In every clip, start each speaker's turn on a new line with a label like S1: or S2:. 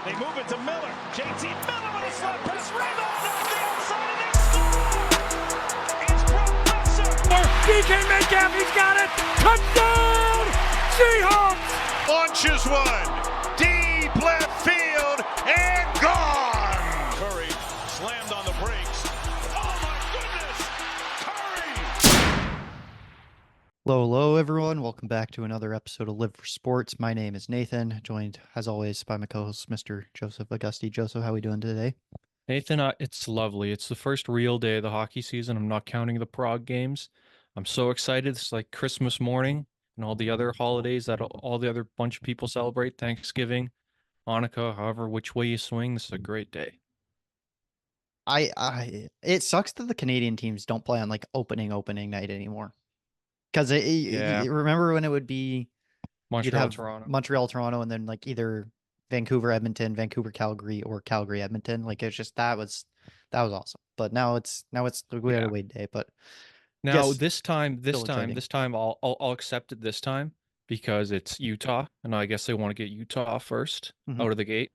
S1: They move it to Miller. JT Miller with a slap pass. Rebound off the outside and they score! It's Brock Besser.
S2: DK Metcalf, he's got it. Touchdown! Seahawks!
S3: Launches one. Deep left field and gone.
S1: Curry slammed on the brakes. Oh my goodness! Curry!
S4: Hello, everyone. Welcome back to another episode of Live for Sports. My name is Nathan, joined as always by my co-host, Mr. Joseph Augusti. Joseph, how are we doing today?
S5: Nathan, it's lovely. It's the first real day of the hockey season. I'm not counting the Prague games. I'm so excited. It's like Christmas morning and all the other holidays that all the other bunch of people celebrate. Thanksgiving, Hanukkah, however which way you swing. This is a great day.
S4: It sucks that the Canadian teams don't play on like opening night anymore. Because remember when it would be
S5: Montreal, Toronto.
S4: Montreal, Toronto, and then like either Vancouver, Edmonton, Vancouver, Calgary, or Calgary, Edmonton. Like it's just that was awesome. But now it's we had a wait day. But
S5: now
S4: yes,
S5: this time
S4: exciting.
S5: I'll accept it this time because it's Utah, and I guess they want to get Utah first out of the gate,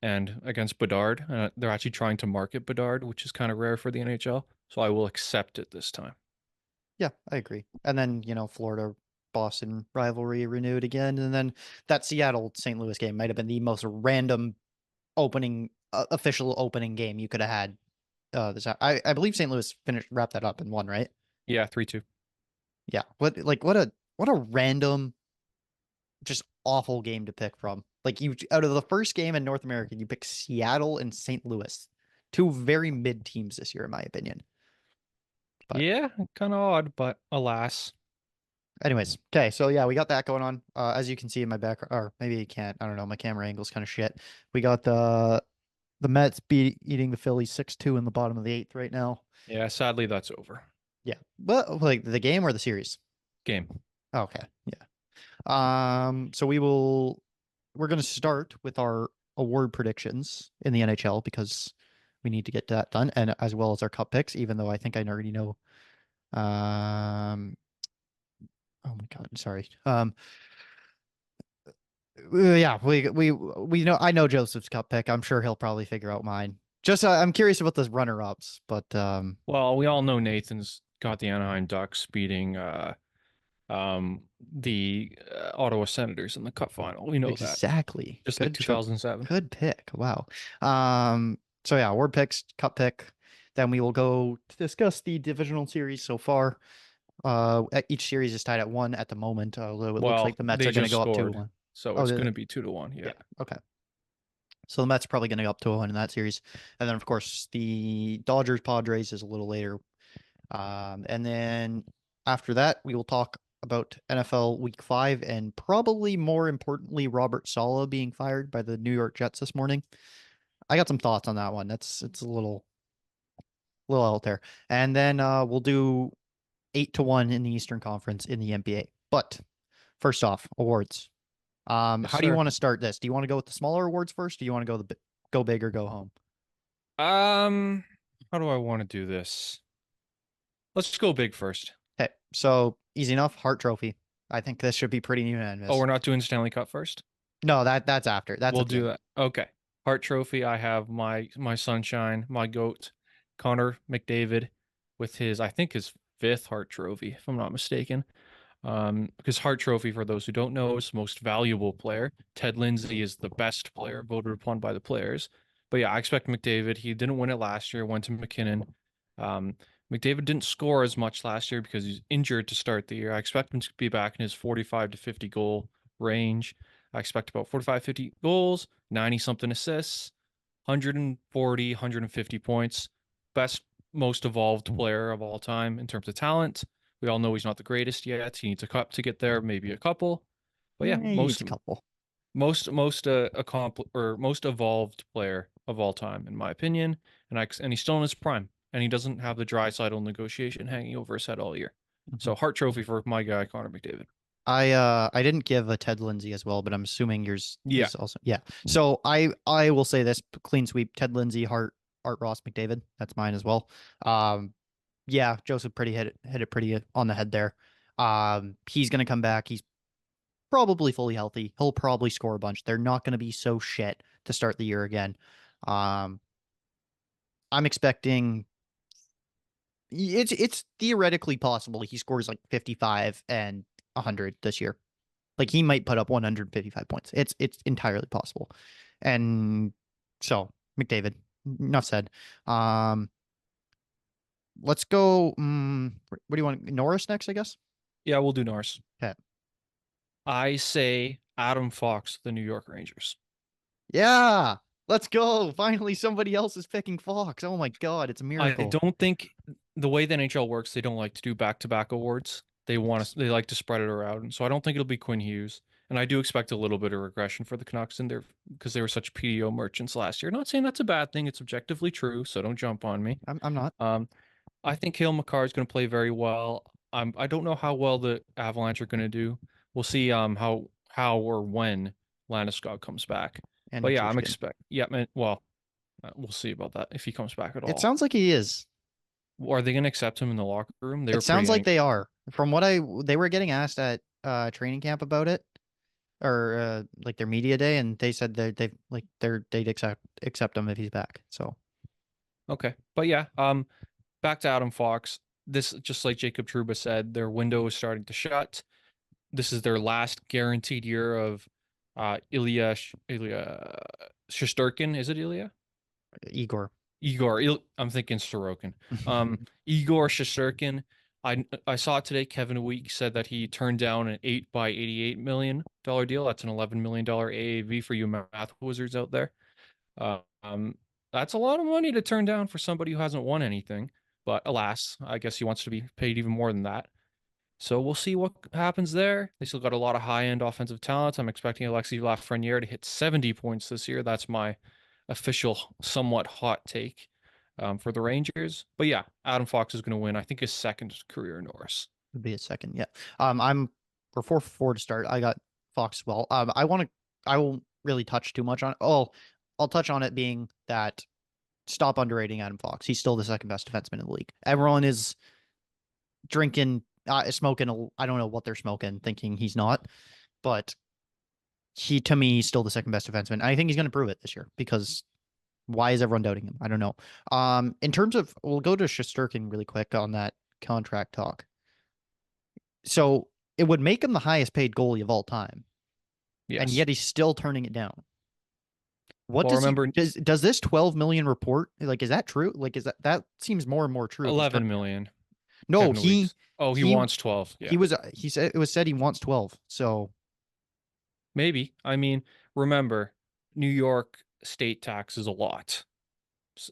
S5: and against Bedard. They're actually trying to market Bedard, which is kind of rare for the NHL. So I will accept it this time.
S4: Yeah, I agree. And then, Florida Boston rivalry renewed again. And then that Seattle St. Louis game might have been the most random official opening game you could have had. I believe St. Louis wrapped that up and won, right?
S5: Yeah, 3-2.
S4: Yeah. What a random, just awful game to pick from. Like out of the first game in North America, you pick Seattle and St. Louis, two very mid teams this year, in my opinion.
S5: But, yeah, kind of odd, but alas.
S4: Anyways, okay, so yeah, we got that going on. As you can see in my background, or maybe you can't. I don't know. My camera angle's kind of shit. We got the Mets eating the Phillies 6-2 in the bottom of the 8th right now.
S5: Yeah, sadly that's over.
S4: Yeah, but like the game or the series?
S5: Game.
S4: Okay, yeah. So we're gonna start with our award predictions in the NHL because we need to get that done, and as well as our cup picks, even though I think I already know. Oh my God, sorry. Yeah, we know. I know Joseph's cup pick. I'm sure he'll probably figure out mine. Just I'm curious about the runner-ups, but
S5: well, we all know Nathan's got the Anaheim Ducks beating the Ottawa Senators in the Cup final. We know
S4: exactly.
S5: Just like 2007.
S4: Good pick. Wow. So yeah, award picks, cup pick. Then we will go to discuss the divisional series so far. Each series is tied at 1 at the moment. Although it looks like the Mets are going to go up 2-1.
S5: So it's going to be 2-1. Yeah.
S4: Okay. So the Mets are probably going to go up 2-1 in that series, and then of course the Dodgers Padres is a little later. And then after that we will talk about NFL Week 5 and probably more importantly Robert Salah being fired by the New York Jets this morning. I got some thoughts on that one. It's a little out there. And then we'll do 8-1 in the Eastern Conference in the NBA. But first off, awards. How do you want to start this? Do you want to go with the smaller awards first? Or do you want to go big or go home?
S5: How do I want to do this? Let's just go big first.
S4: Okay, so easy enough. Hart Trophy. I think this should be pretty unanimous.
S5: Oh, we're not doing Stanley Cup first?
S4: No, that's after.
S5: We'll do that. Okay. Hart Trophy. I have my sunshine, my goat, Connor McDavid, with his 5th Hart Trophy, if I'm not mistaken. Because Hart Trophy, for those who don't know, is most valuable player. Ted Lindsay is the best player voted upon by the players. But yeah, I expect McDavid. He didn't win it last year. Went to McKinnon. McDavid didn't score as much last year because he's injured to start the year. I expect him to be back in his 45 to 50 goal range. I expect about 45, 50 goals, 90-something assists, 140, 150 points. Best, most evolved player of all time in terms of talent. We all know he's not the greatest yet. He needs a cup to get there, maybe a couple. But yeah, most evolved player of all time, in my opinion. And he's still in his prime. And he doesn't have the Draisaitl negotiation hanging over his head all year. So Hart Trophy for my guy, Connor McDavid.
S4: I didn't give a Ted Lindsay as well, but I'm assuming yours is also. Yeah. So I will say this: clean sweep, Ted Lindsay, Art Ross, McDavid. That's mine as well. Yeah, Joseph hit it pretty on the head there. He's gonna come back. He's probably fully healthy. He'll probably score a bunch. They're not gonna be so shit to start the year again. I'm expecting it's theoretically possible he scores like 55 and 100 this year. Like he might put up 155 points. It's entirely possible. And so McDavid, enough said. Let's go. What do you want? Norris next, I guess.
S5: Yeah, we'll do Norris.
S4: Okay.
S5: I say Adam Fox, the New York Rangers.
S4: Yeah. Let's go. Finally, somebody else is picking Fox. Oh my God, it's a
S5: I
S4: miracle.
S5: don't think the way the NHL works, they don't like to do back-to-back awards. They like to spread it around. So I don't think it'll be Quinn Hughes. And I do expect a little bit of regression for the Canucks in there because they were such PDO merchants last year. Not saying that's a bad thing. It's objectively true, so don't jump on me.
S4: I'm not.
S5: I think Cale Makar is going to play very well. I don't know how well the Avalanche are going to do. We'll see how or when Landeskog comes back.
S4: And
S5: But yeah, I'm
S4: Nichushkin.
S5: man. Well, we'll see about that if he comes back at all.
S4: It sounds like he is.
S5: Are they going to accept him in the locker room? They were
S4: It sounds
S5: pretty
S4: like
S5: angry.
S4: they are. From what they were getting asked at training camp about it, or like their media day, and they said that they'd accept him if he's back. So
S5: Okay, but yeah, back to Adam Fox. This, just like Jacob Trouba said, their window is starting to shut. This is their last guaranteed year of Ilya Shesterkin. Is it Ilya?
S4: Igor.
S5: I'm thinking Sorokin. Igor Shesterkin. I saw today Kevin Week said that he turned down an $8 by $88 million deal. That's an $11 million AAV for you math wizards out there. That's a lot of money to turn down for somebody who hasn't won anything. But alas, I guess he wants to be paid even more than that. So we'll see what happens there. They still got a lot of high-end offensive talent. I'm expecting Alexis Lafreniere to hit 70 points this year. That's my official, somewhat hot take for the Rangers. But yeah, Adam Fox is going to win. I think his second career Norris.
S4: Would be a second. Yeah. We're 4-4 to start. I got Fox as well. I won't really touch too much on it. Oh, I'll touch on it being that stop underrating Adam Fox. He's still the second best defenseman in the league. Everyone is drinking, smoking. I don't know what they're smoking, thinking he's not, but to me, he's still the second best defenseman. I think he's going to prove it this year because why is everyone doubting him? I don't know. In terms of, we'll go to Shesterkin really quick on that contract talk. So it would make him the highest paid goalie of all time.
S5: Yes.
S4: And yet he's still turning it down. What
S5: Well,
S4: does
S5: remember,
S4: does this 12 million report, like, is that true? Like, that seems more and more true.
S5: 11 million.
S4: No,
S5: Kevin
S4: he
S5: Weeks. Oh, he wants 12. Yeah.
S4: he said it was said he wants 12. So
S5: Maybe. I mean, remember, New York state tax is a lot.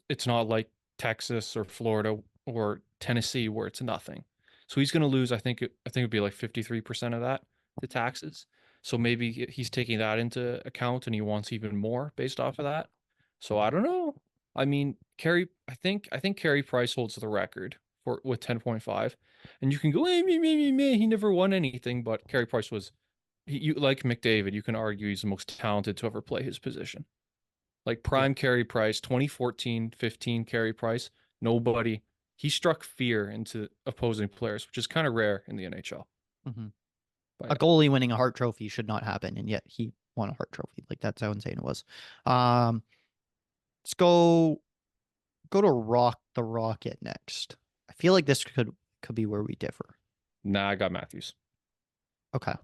S5: It's not like Texas or Florida or Tennessee where it's nothing. So he's going to lose, I think it'd be like 53% of that to taxes. So maybe he's taking that into account and he wants even more based off of that. So I don't know. I mean, I think Carey Price holds the record with 10.5. And you can go, hey, me, he never won anything, but Carey Price was you like McDavid, you can argue he's the most talented to ever play his position. Like prime Carey Price, 2014-15 Carey Price, he struck fear into opposing players, which is kind of rare in the NHL.
S4: mm-hmm.
S5: But,
S4: a goalie winning a Hart Trophy should not happen, and yet he won a Hart Trophy. Like, that's how insane it was. Let's go to the Rocket next. I feel like this could be where we differ.
S5: Nah, I got Matthews.
S4: Okay.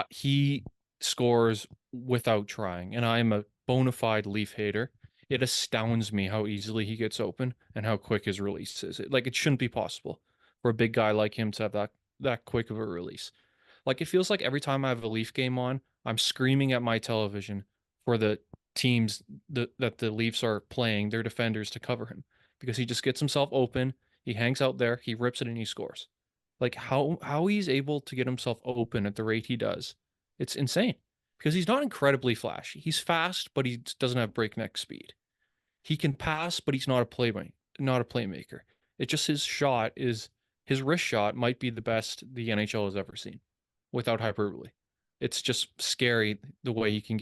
S5: He scores without trying, and I'm a bona fide Leaf hater. It astounds me how easily he gets open and how quick his release is. It shouldn't be possible for a big guy like him to have that quick of a release. Like, it feels like every time I have a Leaf game on, I'm screaming at my television for the teams that the Leafs are playing, their defenders, to cover him, because he just gets himself open, he hangs out there, he rips it, and he scores. Like, how he's able to get himself open at the rate he does, it's insane, because he's not incredibly flashy. He's fast, but he doesn't have breakneck speed. He can pass, but he's not a playmaker. It's just his wrist shot might be the best the NHL has ever seen, without hyperbole. It's just scary the way he can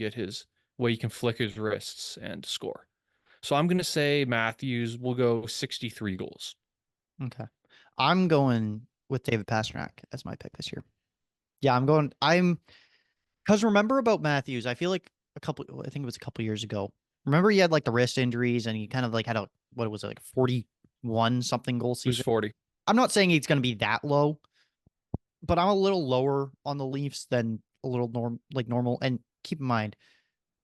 S5: flick his wrists and score. So I'm going to say Matthews will go 63 goals.
S4: Okay. I'm going with David Pastrnak as my pick this year. Yeah, because remember about Matthews, I feel like I think it was a couple years ago, Remember he had like the wrist injuries and he kind of like had a what was it, like 41 something goal
S5: It was
S4: season.
S5: 40.
S4: I'm not saying he's going to be that low, but I'm a little lower on the Leafs than a little normal. And keep in mind,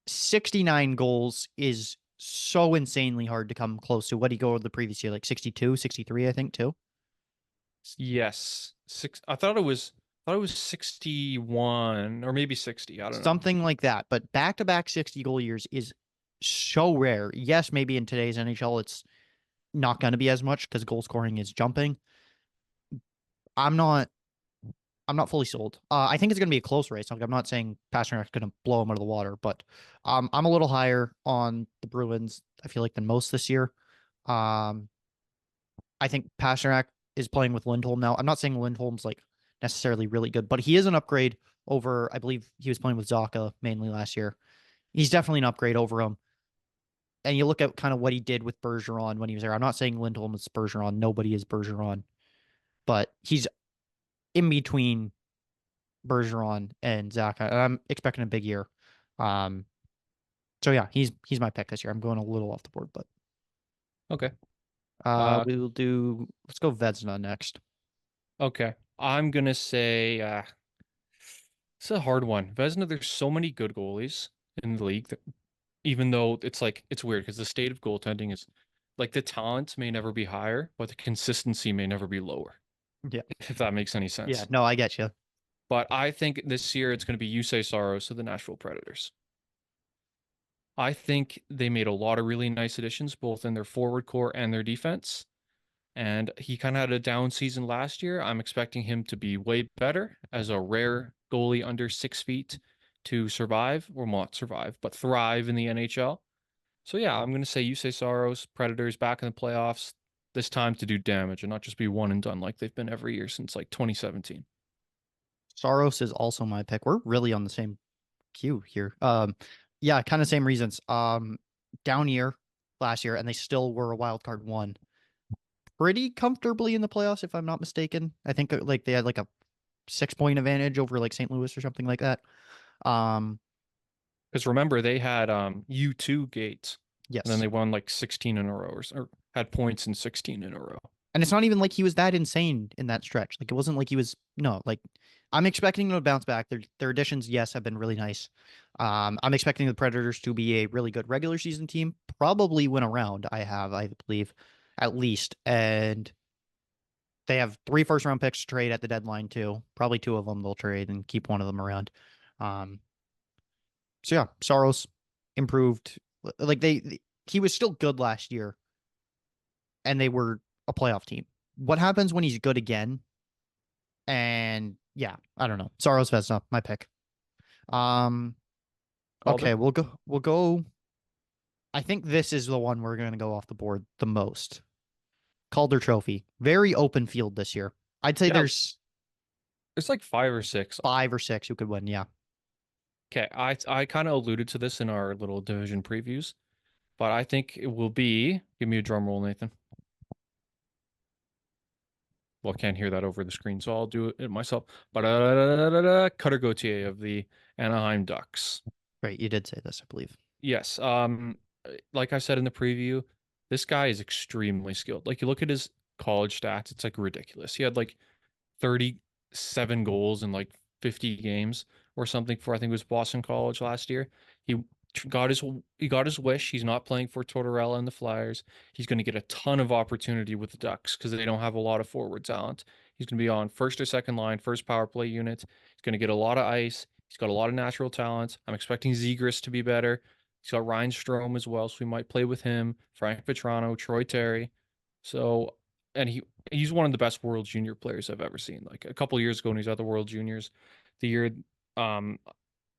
S4: 69 goals is so insanely hard to come close to. What did he go over the previous year? Like 62, 63, I think, too.
S5: Yes. I thought it was 61 or maybe 60. I don't know.
S4: Something like that. But back-to-back 60 goal years is so rare. Yes, maybe in today's NHL it's not going to be as much because goal scoring is jumping. I'm not I'm not fully sold. I think it's going to be a close race. Like, I'm not saying Pasternak's going to blow him out of the water, but I'm a little higher on the Bruins, I feel like, than most this year. Um, I think Pasternak is playing with Lindholm now. I'm not saying Lindholm's like necessarily really good, but he is an upgrade over, I believe he was playing with Zaka mainly last year. He's definitely an upgrade over him. And you look at kind of what he did with Bergeron when he was there. I'm not saying Lindholm is Bergeron. Nobody is Bergeron, but he's in between Bergeron and Zach. I'm expecting a big year. Um, so yeah, he's my pick this year. I'm going a little off the board, but
S5: Okay. Uh,
S4: we will do. Let's go Vezina next.
S5: okay. I'm gonna say it's a hard one. Vezina, there's so many good goalies in the league that even though it's weird because the state of goaltending is like the talent may never be higher, but the consistency may never be lower,
S4: Yeah,
S5: if that makes any
S4: yeah.
S5: sense.
S4: No, I get you.
S5: But I think this year it's going to be Yusei Saros of the Nashville Predators. I think they made a lot of really nice additions, both in their forward core and their defense. And he kind of had a down season last year. I'm expecting him to be way better as a rare goalie under 6 feet to survive, or not survive, but thrive in the NHL. So yeah, I'm going to say Yusei Saros, Predators back in the playoffs, this time to do damage and not just be one and done like they've been every year since like 2017.
S4: Saros is also my pick. We're really on the same queue here. Yeah, kind of same reasons. Down year last year, and they still were a wild card one pretty comfortably in the playoffs, if I'm not mistaken. I think like they had like a 6 point advantage over like St. Louis or something like that. Um,
S5: Because remember, they had U2 gates, and then
S4: yes.
S5: they won like 16 in a row, or had points in 16 in a row.
S4: And it's not even like he was that insane in that stretch. Like it wasn't like he was no, like I'm expecting him to bounce back. Their additions, yes, have been really nice. I'm expecting the Predators to be a really good regular season team, probably win a round. I believe, at least. And they have 3 first-round picks to trade at the deadline too. Probably 2 of them they'll trade and keep one of them around. Um, so yeah, Saros improved. Like he was still good last year, and they were a playoff team. What happens when he's good again? And yeah, I don't know. Saros Vesna, my pick. Um,
S5: Calder?
S4: okay, we'll go. I think this is the one we're gonna go off the board the most. Calder Trophy. Very open field this year. I'd say
S5: Yeah,
S4: there's
S5: it's like 5 or 6.
S4: 5 or 6 who could win. Yeah.
S5: Okay, I kind of alluded to this in our little division previews, but I think it will be. Give me a drum roll, Nathan. Well, I can't hear that over the screen, so I'll do it myself. But Cutter Gauthier of the Anaheim Ducks.
S4: Right, you did say this, I believe.
S5: Yes. Like I said in the preview, this guy is extremely skilled. Like you look at his college stats, it's like ridiculous. He had like 37 goals in like 50 games or something for I think it was Boston College last year. He he got his wish. He's not playing for Tortorella and the Flyers. He's going to get a ton of opportunity with the Ducks because they don't have a lot of forward talent. He's going to be on first or second line, first power play unit. He's going to get a lot of ice. He's got a lot of natural talent. I'm expecting Zegras to be better. He's got Ryan Strome as well, so we might play with him. Frank Petrano, Troy Terry. So, and he's one of the best World Junior players I've ever seen. Like a couple years ago when he was at the World Juniors, the year, um,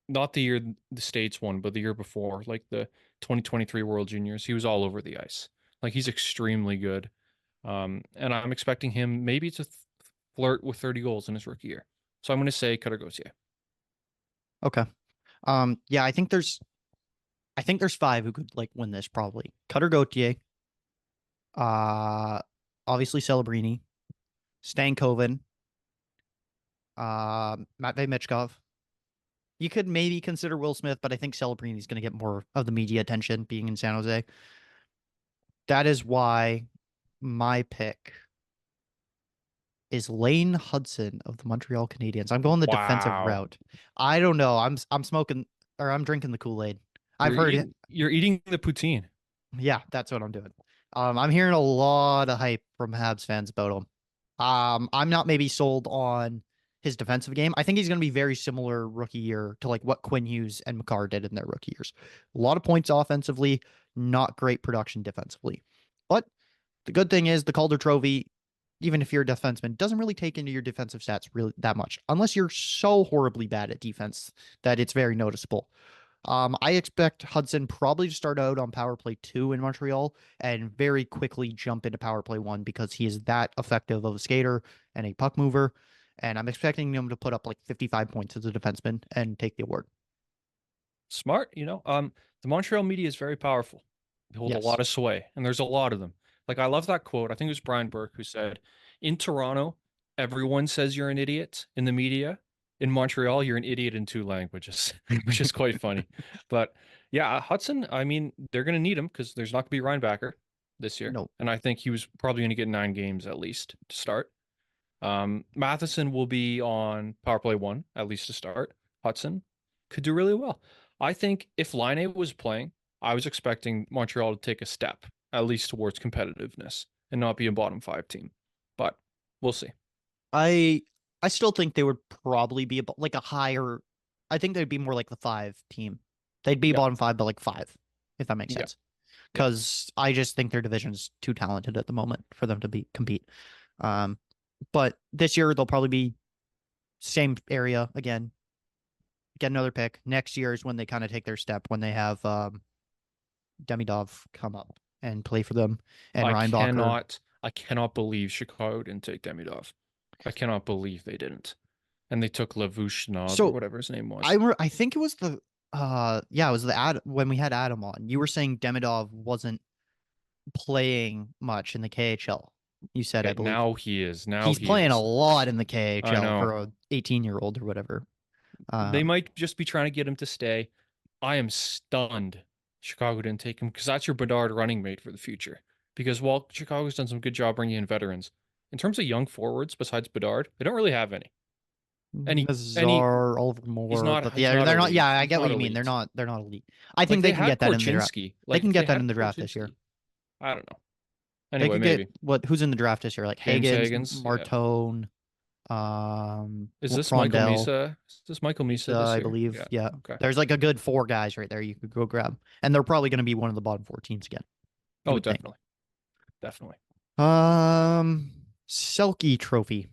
S5: not the year the States won, but the year before, like the 2023 World Juniors, he was all over the ice. Like he's extremely good. And I'm expecting him maybe to flirt with 30 goals in his rookie year. So I'm going to say Cutter Gauthier.
S4: Okay. Yeah, I think there's 5 who could like win this probably. Cutter Gauthier, uh, obviously Celebrini, Stankoven, Matvey Michkov, You could maybe consider Will Smith, but I think Celebrini's going to get more of the media attention being in San Jose. That is why my pick is Lane Hudson of the Montreal Canadiens. I'm going the defensive
S5: Wow.
S4: route. I don't know. I'm smoking or I'm drinking the Kool-Aid. I've heard it.
S5: You're eating the poutine.
S4: Yeah, that's what I'm doing. I'm hearing a lot of hype from Habs fans about him. I'm not maybe sold on his defensive game. I think he's going to be very similar rookie year to like what Quinn Hughes and McCarr did in their rookie years. A lot of points offensively, not great production defensively. But the good thing is the Calder Trophy, even if you're a defenseman, doesn't really take into your defensive stats really that much, unless you're so horribly bad at defense that it's very noticeable. I expect Hudson probably to start out on power play 2 in Montreal and very quickly jump into power play 1 because he is that effective of a skater and a puck mover. And I'm expecting him to put up like 55 points as a defenseman and take the award.
S5: Smart, the Montreal media is very powerful. They hold a
S4: Yes.
S5: lot of sway, and there's a lot of them. Like, I love that quote. I think it was Brian Burke who said, in Toronto, everyone says you're an idiot in the media. In Montreal, you're an idiot in 2 languages, which is quite funny. But yeah, Hudson, I mean, they're going to need him because there's not going to be Ryan Backer this year.
S4: No.
S5: And I think he was probably going to get 9 games at least to start. Matheson will be on power play 1, at least to start. Hudson could do really well. I think if Laine was playing, I was expecting Montreal to take a step, at least towards competitiveness, and not be a bottom 5 team. But we'll see.
S4: I still think they would probably be like a higher. I think they'd be more like the 5 team. They'd be bottom 5, but like 5, if that makes sense. Because I just think their division is too talented at the moment for them to compete. But this year they'll probably be same area again. Get another pick. Next year is when they kind of take their step when they have Demidov come up and play for them and Ryan Bacher.
S5: I cannot believe Chicago didn't take Demidov. I cannot believe they didn't. And they took Lavushnov or whatever his name was.
S4: I think it was it was the when we had Adam on. You were saying Demidov wasn't playing much in the KHL. You said, I believe.
S5: Now he is.
S4: He's playing a lot in the KHL for a 18-year-old or whatever.
S5: They might just be trying to get him to stay. I am stunned Chicago didn't take him because that's your Bedard running mate for the future. Because while Chicago's done some good job bringing in veterans, in terms of young forwards besides Bedard, they don't really have any.
S4: Nazar, Oliver Moore, they're not. Yeah, I get what you mean. They're not elite. I think they can get that in the draft. They can get that in the draft this year.
S5: I don't know. Anyway, maybe.
S4: Who's in the draft this year? Like Higgins, Martone.
S5: Is this
S4: Rondell.
S5: Michael Misa? Is this Michael Misa this year?
S4: I believe. Yeah. Okay. There's like a good 4 guys right there you could go grab, and they're probably going to be one of the bottom 4 teams again.
S5: Oh, definitely. Definitely.
S4: Selke Trophy.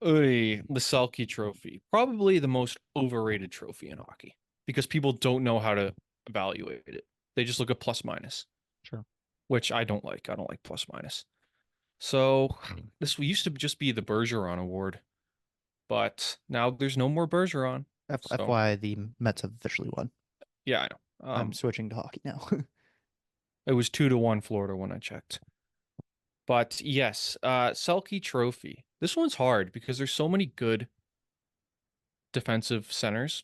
S5: The Selke Trophy. Probably the most overrated trophy in hockey because people don't know how to evaluate it. They just look at plus minus.
S4: Sure.
S5: Which I don't like. I don't like plus minus. So this used to just be the Bergeron Award, but now there's no more Bergeron.
S4: FYI, the Mets have officially won.
S5: Yeah, I know.
S4: I'm switching to hockey now.
S5: It was 2-1 Florida when I checked. But yes, Selke Trophy. This one's hard because there's so many good defensive centers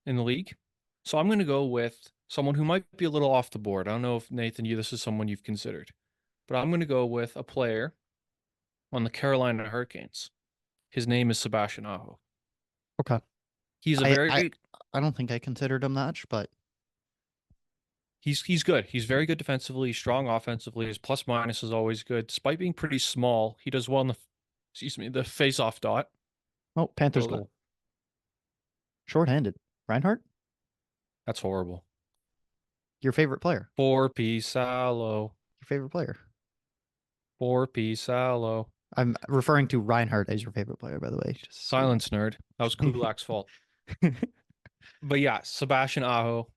S5: in the league. So I'm going to go with someone who might be a little off the board. I don't know if, Nathan, this is someone you've considered. But I'm going to go with a player on the Carolina Hurricanes. His name is Sebastian Aho.
S4: Okay.
S5: He's
S4: I don't think I considered him much, but
S5: he's good. He's very good defensively, strong offensively. His plus minus is always good. Despite being pretty small, he does well in the face-off dot.
S4: Oh, Panthers goal. Short-handed. Reinhardt?
S5: That's horrible.
S4: Your favorite player?
S5: 4P Salo.
S4: Your favorite player?
S5: 4P Salo.
S4: I'm referring to Reinhardt as your favorite player, by the way.
S5: Silence, nerd. That was Kulak's fault. But yeah, Sebastian Aho.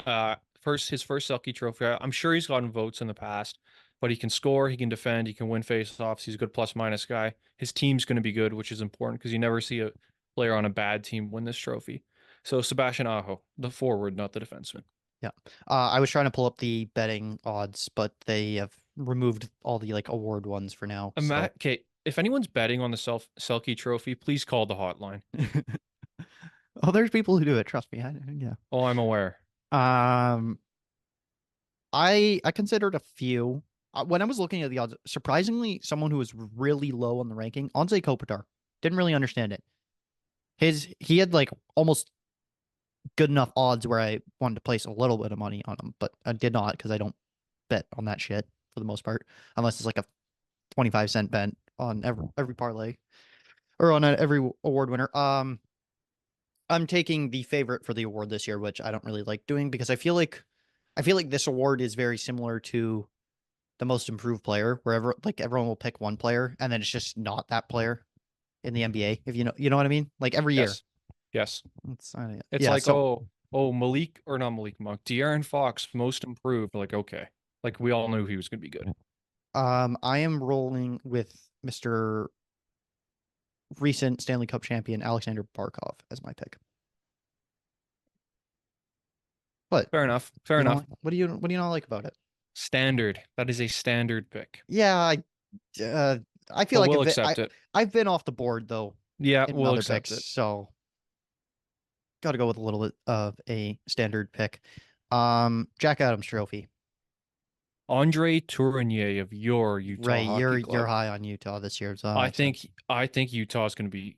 S5: His first Selke Trophy. I'm sure he's gotten votes in the past, but he can score, he can defend, he can win face-offs. He's a good plus-minus guy. His team's going to be good, which is important because you never see a player on a bad team win this trophy. So Sebastian Aho, the forward, not the defenseman.
S4: Yeah. I was trying to pull up the betting odds, but they have removed all the award ones for now.
S5: Okay, if anyone's betting on the Selke Trophy, please call the hotline.
S4: Oh, there's people who do it. Trust me. Yeah.
S5: Oh, I'm aware.
S4: Um, I considered a few. When I was looking at the odds, surprisingly, someone who was really low on the ranking, Anze Kopitar, didn't really understand it. He had like almost good enough odds where I wanted to place a little bit of money on him, but I did not because I don't bet on that shit for the most part, unless it's like a 25-cent bet on every parlay or on every award winner. I'm taking the favorite for the award this year, which I don't really like doing because I feel like this award is very similar to the most improved player, wherever like everyone will pick one player and then it's just not that player in the NBA. If you know what I mean? Like every year.
S5: Yes. Yes. It's
S4: Yeah.
S5: like,
S4: So
S5: Malik or not Malik Monk, De'Aaron Fox, most improved. Like, okay. Like we all knew he was gonna be good.
S4: I am rolling with Mr. recent Stanley Cup champion Alexander Barkov as my pick. But
S5: Fair enough. Fair enough.
S4: what do you not like about it?
S5: Standard. That is a standard pick.
S4: Yeah, I feel
S5: But
S4: like
S5: we'll accept it.
S4: I've been off the board though
S5: Yeah,
S4: in
S5: we'll
S4: other
S5: accept
S4: picks,
S5: it.
S4: so got to go with a little bit of a standard pick. Jack Adams Trophy.
S5: Andre Tourigny of your Utah
S4: Right,
S5: Hockey
S4: you're
S5: Club.
S4: high on Utah this year, so that
S5: I
S4: makes sense.
S5: think Utah's going to be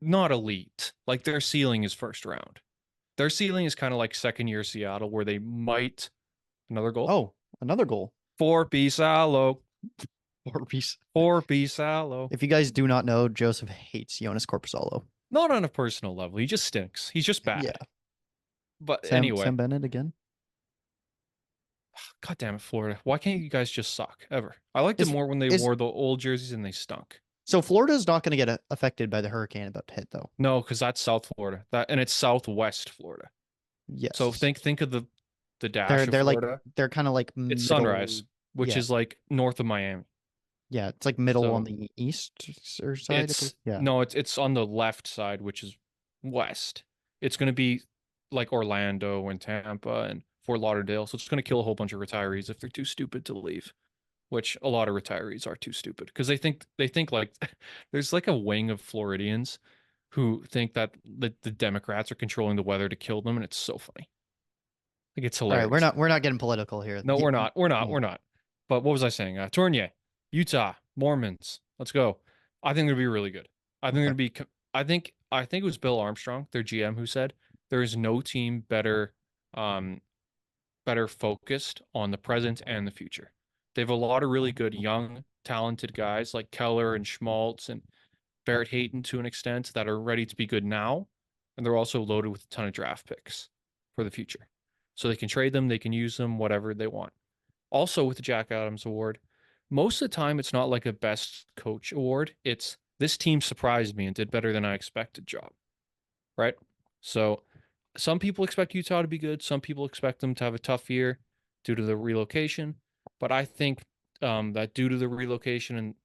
S5: not elite. Like their ceiling is first round. Their ceiling is kind of like second year Seattle, where they might another goal.
S4: Oh, another goal.
S5: For Salo.
S4: Or Reese.
S5: For Salo.
S4: If you guys do not know, Joseph hates Jonas Corposalo.
S5: Not on a personal level. He just stinks. He's just bad.
S4: Yeah.
S5: But
S4: Sam
S5: anyway,
S4: Bennett again.
S5: God damn it, Florida. Why can't you guys just suck ever? I liked it
S4: Is-
S5: more when they
S4: is-
S5: wore the old jerseys and they stunk.
S4: So Florida's not going to get affected by the hurricane about to hit, though.
S5: No, because that's South Florida. And it's Southwest Florida.
S4: Yes.
S5: So think of the dash
S4: they're
S5: of
S4: they're like
S5: Florida.
S4: they're kind of like
S5: It's
S4: middle,
S5: Sunrise, which
S4: yeah.
S5: is like north of Miami.
S4: Yeah, it's like middle
S5: So
S4: on the east or side. I
S5: It's
S4: believe. Yeah.
S5: no, it's on the left side, which is west. It's going to be like Orlando and Tampa and Fort Lauderdale. So it's going to kill a whole bunch of retirees if they're too stupid to leave, which a lot of retirees are too stupid because they think like there's like a wing of Floridians who think that the Democrats are controlling the weather to kill them, and it's so funny. Like it's
S4: All
S5: hilarious.
S4: right, we're not getting political here.
S5: No, we're not. We're not.
S4: Yeah.
S5: We're not. But what was I saying? Tournier, Utah, Mormons. Let's go. I think they're gonna be really good. I think they're gonna be. I think it was Bill Armstrong, their GM, who said there is no team better focused on the present and the future. They have a lot of really good young, talented guys like Keller and Schmaltz and Barrett Hayton to an extent that are ready to be good now, and they're also loaded with a ton of draft picks for the future. So they can trade them, they can use them, whatever they want. Also, with the Jack Adams Award, most of the time it's not like a best coach award. It's this team surprised me and did better than I expected job. Right? So some people expect Utah to be good. Some people expect them to have a tough year due to the relocation. But I think that due to the relocation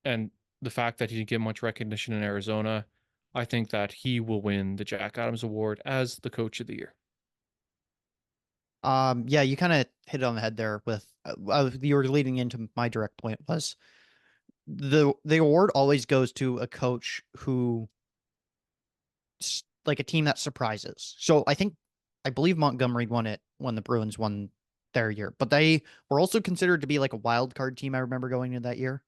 S5: and the fact that he didn't get much recognition in Arizona, I think that he will win the Jack Adams Award as the coach of the year.
S4: Yeah, you kind of hit it on the head there with you were leading into my direct point was the award always goes to a coach who like a team that surprises. So I believe Montgomery won it when the Bruins won their year, but they were also considered to be like a wild card team. I remember going into that year,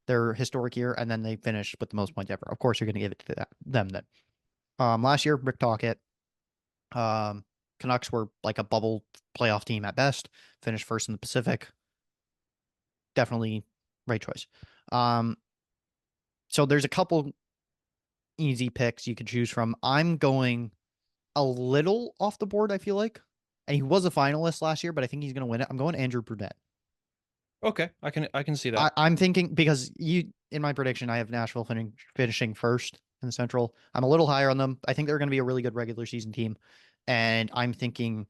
S4: their historic year, and then they finished with the most points ever. Of course, you're going to give it to them then. Last year, Rick Tocchet, Canucks were like a bubble playoff team at best, finished first in the Pacific. Definitely right choice. So there's a couple easy picks you could choose from. I'm going a little off the board, I feel like. And he was a finalist last year, but I think he's going to win it. I'm going Andrew Brunette.
S5: Okay, I can see that.
S4: I'm thinking because in my prediction, I have Nashville finishing first in the Central. I'm a little higher on them. I think they're going to be a really good regular season team. And I'm thinking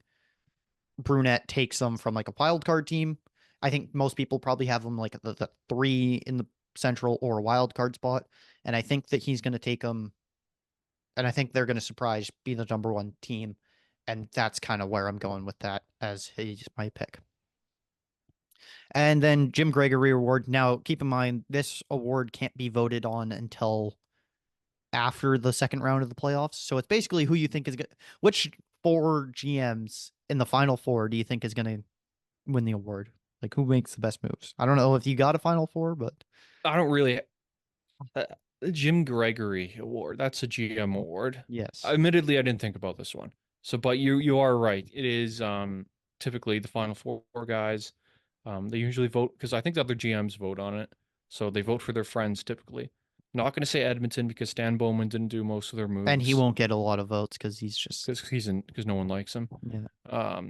S4: Brunette takes them from like a wild card team. I think most people probably have them like the 3 in the Central or a wild card spot. And I think that he's going to take them. And I think they're going to surprise, be the number 1 team. And that's kind of where I'm going with that as my pick. And then Jim Gregory Award. Now, keep in mind, this award can't be voted on until after the second round of the playoffs. So it's basically who you think is going. Which 4 GMs in the final four do you think is going to win the award? Like who makes the best moves? I don't know if you got a final four, but
S5: I don't really. The Jim Gregory Award. That's a GM award.
S4: yes.
S5: Admittedly, I didn't think about this one. So, but you are right. It is typically the final four guys. They usually vote because I think the other GMs vote on it. So they vote for their friends typically. Not going to say Edmonton because Stan Bowman didn't do most of their moves.
S4: And he won't get a lot of votes because he's just
S5: because no one likes him.
S4: yeah.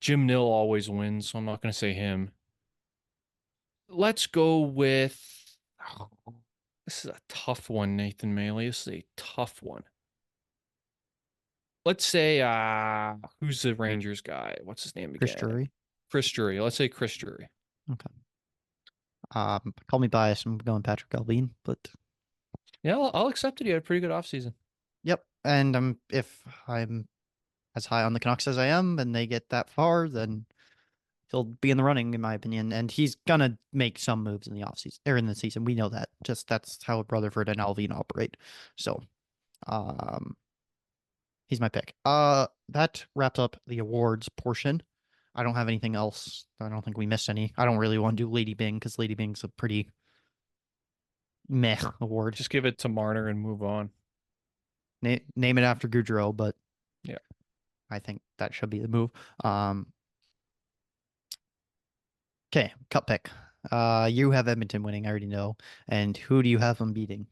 S5: Jim Nill always wins, so I'm not going to say him. Let's go with. This is a tough one, Nathan Maley. This is a tough one. Let's say who's the Rangers guy? What's his name again?
S4: Chris Drury.
S5: Chris Drury. Let's say Chris Drury.
S4: Okay. Call me biased. I'm going Patrick Alvin, but
S5: Yeah, I'll accept it. He had a pretty good offseason.
S4: yep. And if I'm as high on the Canucks as I am, and they get that far, then he'll be in the running, in my opinion. And he's gonna make some moves in the offseason or in the season. We know that. Just that's how Rutherford and Alvin operate. So, he's my pick. That wraps up the awards portion. I don't have anything else. I don't think we missed any. I don't really want to do Lady Bing because Lady Bing's a pretty meh award.
S5: Just give it to Marner and move on.
S4: Name it after Goudreau, but
S5: yeah,
S4: I think that should be the move. Okay, cup pick. You have Edmonton winning, I already know. And who do you have them beating?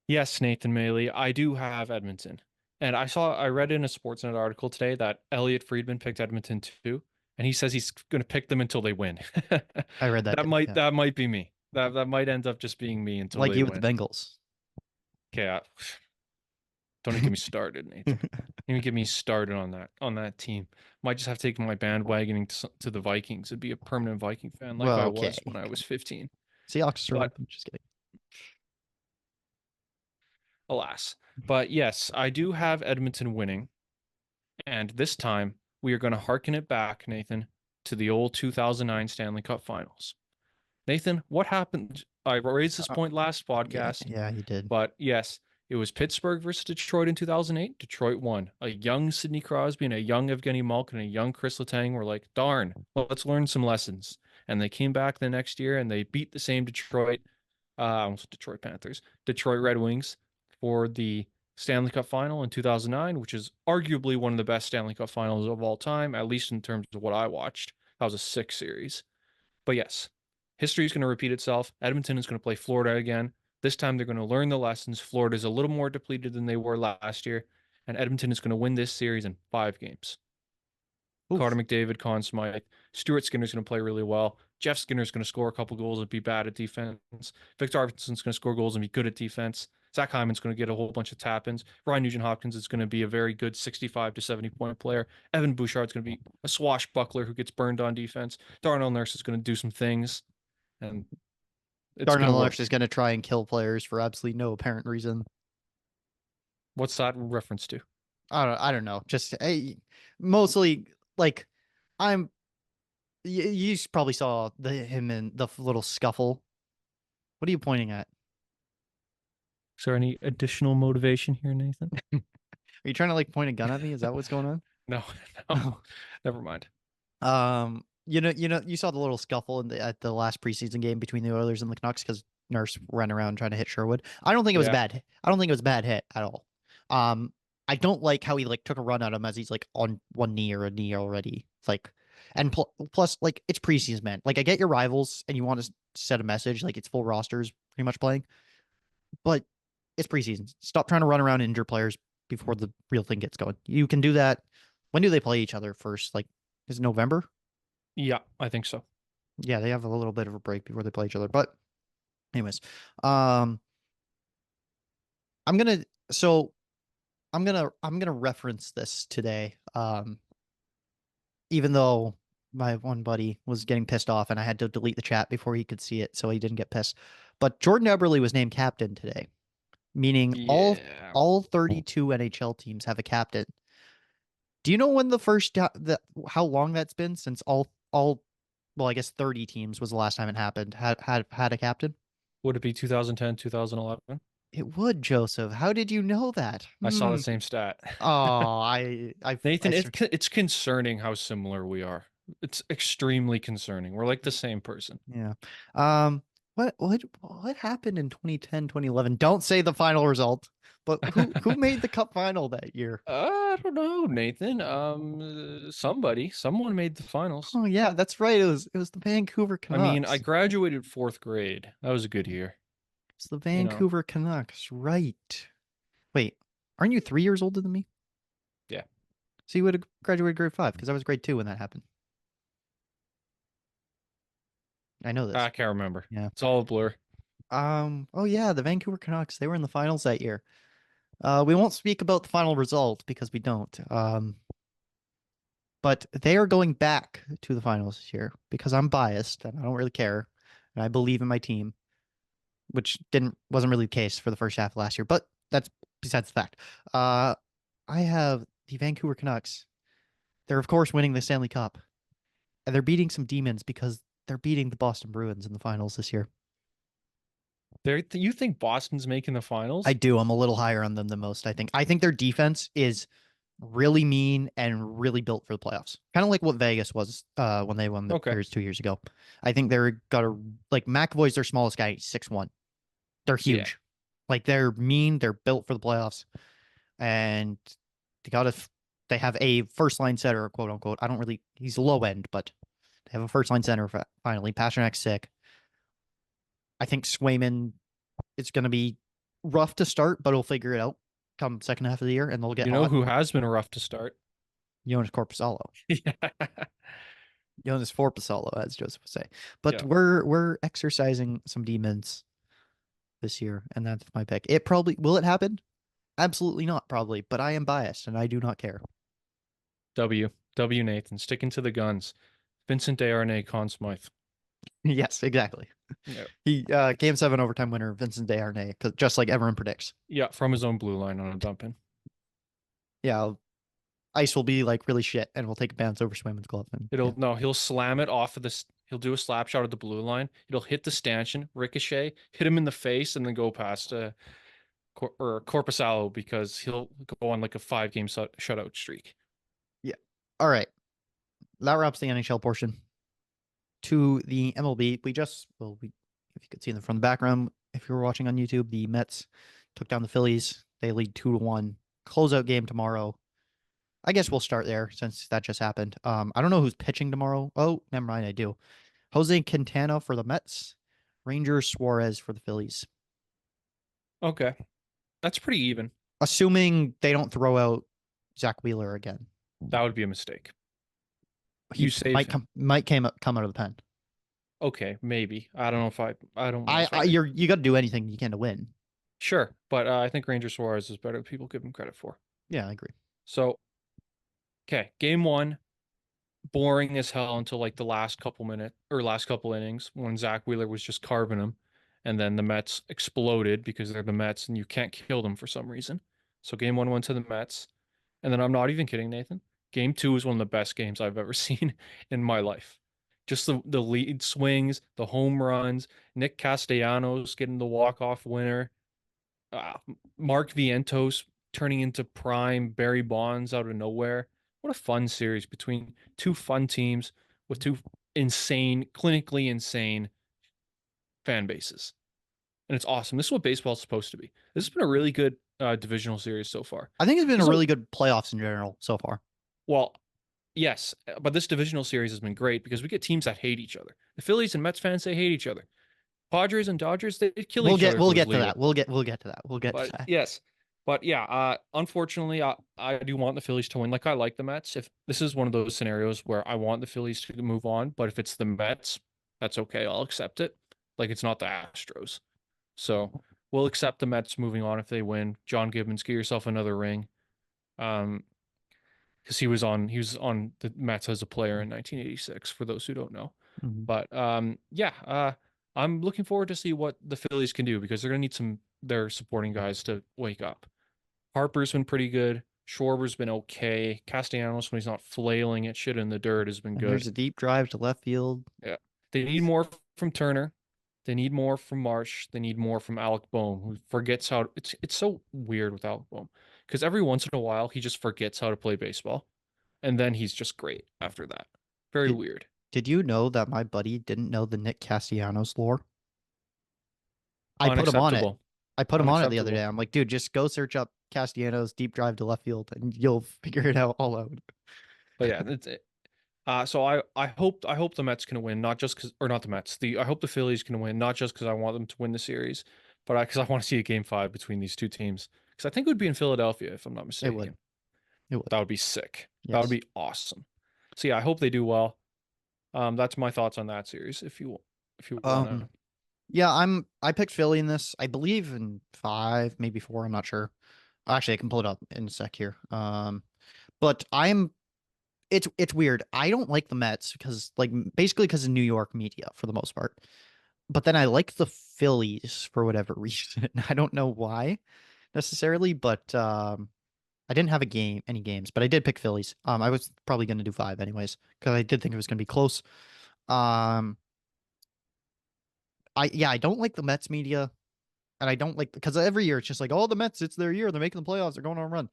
S5: Yes, Nathan Maley. I do have Edmonton. And I read in a Sportsnet article today that Elliot Friedman picked Edmonton too, and he says he's going to pick them until they win.
S4: I read that.
S5: That might be me. That might end up just being me until
S4: like
S5: they
S4: you
S5: win.
S4: with the Bengals.
S5: Okay, don't even get me started, Nathan. Don't even get me started on that team. Might just have to take my bandwagoning to the Vikings and be a permanent Viking fan like I was when I was 15.
S4: Seahawks are just kidding.
S5: Alas. But yes, I do have Edmonton winning. And this time we are going to harken it back, Nathan, to the old 2009 Stanley Cup Finals. Nathan, what happened? I raised this point last podcast.
S4: Yeah, you did.
S5: But yes, it was Pittsburgh versus Detroit in 2008. Detroit won. A young Sidney Crosby and a young Evgeny Malkin and a young Chris Letang were like, darn, let's learn some lessons. And they came back the next year and they beat the same Detroit Panthers, Detroit Red Wings for the Stanley Cup Final in 2009, which is arguably one of the best Stanley Cup Finals of all time, at least in terms of what I watched. That was a sick series. But yes, history is going to repeat itself. Edmonton is going to play Florida again. This time they're going to learn the lessons. Florida is a little more depleted than they were last year, and Edmonton is going to win this series in 5 games. Oof. Carter McDavid, Conn Smythe, Stuart Skinner's going to play really well. Jeff Skinner's going to score a couple goals and be bad at defense. Victor Arvidsson's going to score goals and be good at defense. Zach Hyman's going to get a whole bunch of tap-ins. Ryan Nugent-Hopkins is going to be a very good 65 to 70-point player. Evan Bouchard's going to be a swashbuckler who gets burned on defense. Darnell Nurse is going to do some things. And
S4: Darnell Nurse is going to try and kill players for absolutely no apparent reason.
S5: What's that reference to?
S4: I don't know. Just mostly like you probably saw him in the little scuffle. What are you pointing at?
S5: Is there any additional motivation here, Nathan?
S4: Are you trying to like point a gun at me? Is that what's going on?
S5: No, never mind.
S4: You saw the little scuffle at the last preseason game between the Oilers and the Canucks because Nurse ran around trying to hit Sherwood. I don't think it was bad. I don't think it was a bad hit at all. I don't like how he like took a run at him as he's like on one knee or a knee already. It's like, and plus like it's preseason, man. Like I get your rivals and you want to set a message like it's full rosters pretty much playing, but it's preseason. Stop trying to run around and injure players before the real thing gets going. You can do that. When do they play each other first? Like, is it November?
S5: Yeah, I think so.
S4: Yeah, they have a little bit of a break before they play each other. But anyways, I'm gonna reference this today. Even though my one buddy was getting pissed off and I had to delete the chat before he could see it so he didn't get pissed. But Jordan Eberle was named captain today, meaning all 32 NHL teams have a captain. Do you know when how long that's been since all well, I guess 30 teams was the last time it happened had a captain?
S5: Would it be 2010, 2011?
S4: It would, Joseph. How did you know that?
S5: I saw the same stat.
S4: Oh,
S5: Nathan, it's concerning how similar we are. It's extremely concerning. We're like the same person.
S4: yeah. What happened in 2010, 2011? Don't say the final result, but who made the cup final that year?
S5: I don't know, Nathan. Someone made the finals.
S4: Oh yeah, that's right. It was the Vancouver
S5: I mean, I
S4: Canucks.
S5: graduated fourth grade. That was a good year.
S4: It's the
S5: You know,
S4: Vancouver Canucks, right? Wait, aren't you 3 years older than me?
S5: yeah.
S4: So you would have graduated grade 5 because I was grade 2 when that happened. I know this.
S5: I can't remember.
S4: Yeah.
S5: It's all a blur.
S4: Oh yeah, the Vancouver Canucks, they were in the finals that year. We won't speak about the final result because we don't. But they are going back to the finals this year because I'm biased and I don't really care. And I believe in my team, which wasn't really the case for the first half of last year, but that's besides the fact. I have the Vancouver Canucks. They're of course winning the Stanley Cup. And they're beating some demons because they're beating the Boston Bruins in the finals this year.
S5: You think Boston's making the finals?
S4: I do. I'm a little higher on them than most, I think. I think their defense is really mean and really built for the playoffs. Kind of like what Vegas was when they won the Series 2 years ago. I think they're got a like McAvoy's their smallest guy, 6'1". They're huge.
S5: Yeah.
S4: Like they're mean, they're built for the playoffs. And they have a first line center, quote unquote. He's low end, but they have a first line center finally. Pasternak's sick. I think Swayman is going to be rough to start, but he'll figure it out come second half of the year, and they'll get hot.
S5: Who has been rough to start?
S4: Jonas Corposalo.
S5: Yeah.
S4: Jonas Forposalo, as Joseph would say. But
S5: Yeah.
S4: we're exercising some demons this year, and that's my pick. Will it happen? Absolutely not, probably. But I am biased, and I do not care.
S5: W Nathan, sticking to the guns. Vincent Desharnais, Conn Smythe.
S4: Yes, exactly.
S5: Yeah.
S4: He Game 7 overtime winner Vincent Desharnais, just like everyone predicts.
S5: Yeah, from his own blue line on a dump in.
S4: Yeah, ice will be like really shit, and we'll take a bounce over Swayman's glove. And
S5: He'll slam it off of this. He'll do a slap shot at the blue line. It'll hit the stanchion, ricochet, hit him in the face, and then go past Corposalo because he'll go on like a 5-game shutout streak.
S4: Yeah. All right. That wraps the NHL portion. To the MLB, if you could see them from the background, if you were watching on YouTube, the Mets took down the Phillies. They lead 2-1. Closeout game tomorrow. I guess we'll start there since that just happened. I don't know who's pitching tomorrow. Oh, never mind, I do. Jose Quintana for the Mets, Ranger Suarez for the Phillies.
S5: Okay. That's pretty even.
S4: Assuming they don't throw out Zach Wheeler again.
S5: That would be a mistake.
S4: He might come out of the pen.
S5: Okay, maybe. I don't know if I don't know.
S4: You got to do anything you can to win.
S5: Sure, but I think Ranger Suarez is better than people give him credit for.
S4: Yeah, I agree.
S5: So, okay, game 1, boring as hell until like the last couple innings when Zach Wheeler was just carving him, and then the Mets exploded because they're the Mets and you can't kill them for some reason. So game 1 went to the Mets, and then I'm not even kidding, Nathan. Game 2 is one of the best games I've ever seen in my life. Just the lead swings, the home runs, Nick Castellanos getting the walk-off winner, Mark Vientos turning into prime Barry Bonds out of nowhere. What a fun series between two fun teams with two clinically insane fan bases. And it's awesome. This is what baseball's supposed to be. This has been a really good divisional series so far.
S4: I think it's been a really good playoffs in general so far.
S5: Well, yes, but this divisional series has been great because we get teams that hate each other. The Phillies and Mets fans, they hate each other. Padres and Dodgers, they kill each other.
S4: We'll get to that. We'll get to that.
S5: Yes. But yeah, unfortunately, I do want the Phillies to win. Like, I like the Mets. If this is one of those scenarios where I want the Phillies to move on, but if it's the Mets, that's okay. I'll accept it. Like, it's not the Astros. So we'll accept the Mets moving on if they win. John Gibbons, get yourself another ring. Because he was on the Mets as a player in 1986, for those who don't know.
S4: Mm-hmm.
S5: But I'm looking forward to see what the Phillies can do because they're going to need their supporting guys to wake up. Harper's been pretty good. Schwarber's been okay. Castellanos, when he's not flailing at shit in the dirt, has been good.
S4: There's a deep drive to left field.
S5: Yeah. They need more from Turner. They need more from Marsh. They need more from Alec Bohm, who forgets how. It's so weird with Alec Bohm because every once in a while he just forgets how to play baseball, and then he's just great after that. Very
S4: Did,
S5: weird.
S4: did you know that my buddy didn't know the Nick Castellanos lore? I put him on it.
S5: Unacceptable.
S4: I put him on it the other day.
S5: Unacceptable.
S4: I'm like, dude, just go search up Castellanos deep drive to left field and you'll figure it out all out.
S5: But yeah, so I hope the Mets can win, not just because, or not the Mets. I hope the Phillies can win, not just because I want them to win the series, but because I want to see a game 5 between these two teams. Because I think it would be in Philadelphia, if I'm not
S4: It would.
S5: mistaken.
S4: It would.
S5: That would be sick. That
S4: Yes.
S5: would be awesome. So yeah, I hope they do well. That's my thoughts on that series. If you want to,
S4: Yeah, I picked Philly in this. I believe in 5, maybe 4, I'm not sure. Actually, I can pull it up in a sec here. But it's weird. I don't like the Mets because basically because of New York media for the most part. But then I like the Phillies for whatever reason. I don't know why necessarily, but I didn't have any games, but I did pick Phillies. I was probably going to do 5 anyways because I did think it was going to be close. I don't like the Mets media, and I don't like because every year it's just like, oh, the Mets, it's their year, they're making the playoffs, they're going on a run.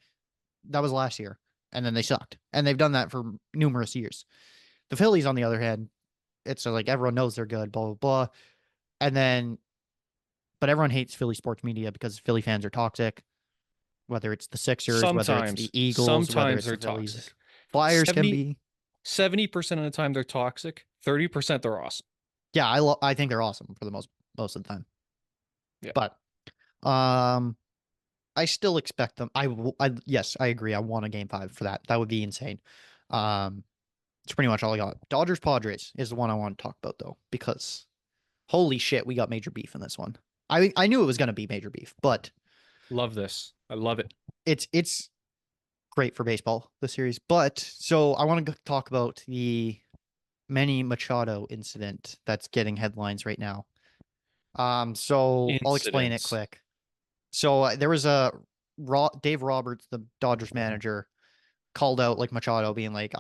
S4: That was last year, and then they sucked, and they've done that for numerous years. The Phillies, on the other hand, it's like everyone knows they're good, blah blah blah, and then, but everyone hates Philly sports media because Philly fans are toxic. Whether it's the Sixers, whether it's the Eagles, whether
S5: sometimes
S4: it's
S5: they're
S4: the Phillies,
S5: toxic.
S4: Flyers can be.
S5: 70% of the time they're toxic. 30% they're awesome.
S4: Yeah, I think they're awesome for the most of the time.
S5: Yeah.
S4: But I still expect them. Yes, I agree. I want a game 5 for that. That would be insane. It's pretty much all I got. Dodgers Padres is the one I want to talk about though, because holy shit, we got major beef in this one. I knew it was gonna be major beef, but
S5: Love this. I love it.
S4: it's great for baseball, the series. But so I want to talk about the Manny Machado incident that's getting headlines right now. So I'll explain it
S5: Incidents.
S4: quick. So there was Dave Roberts, the Dodgers manager, called out like Machado being like,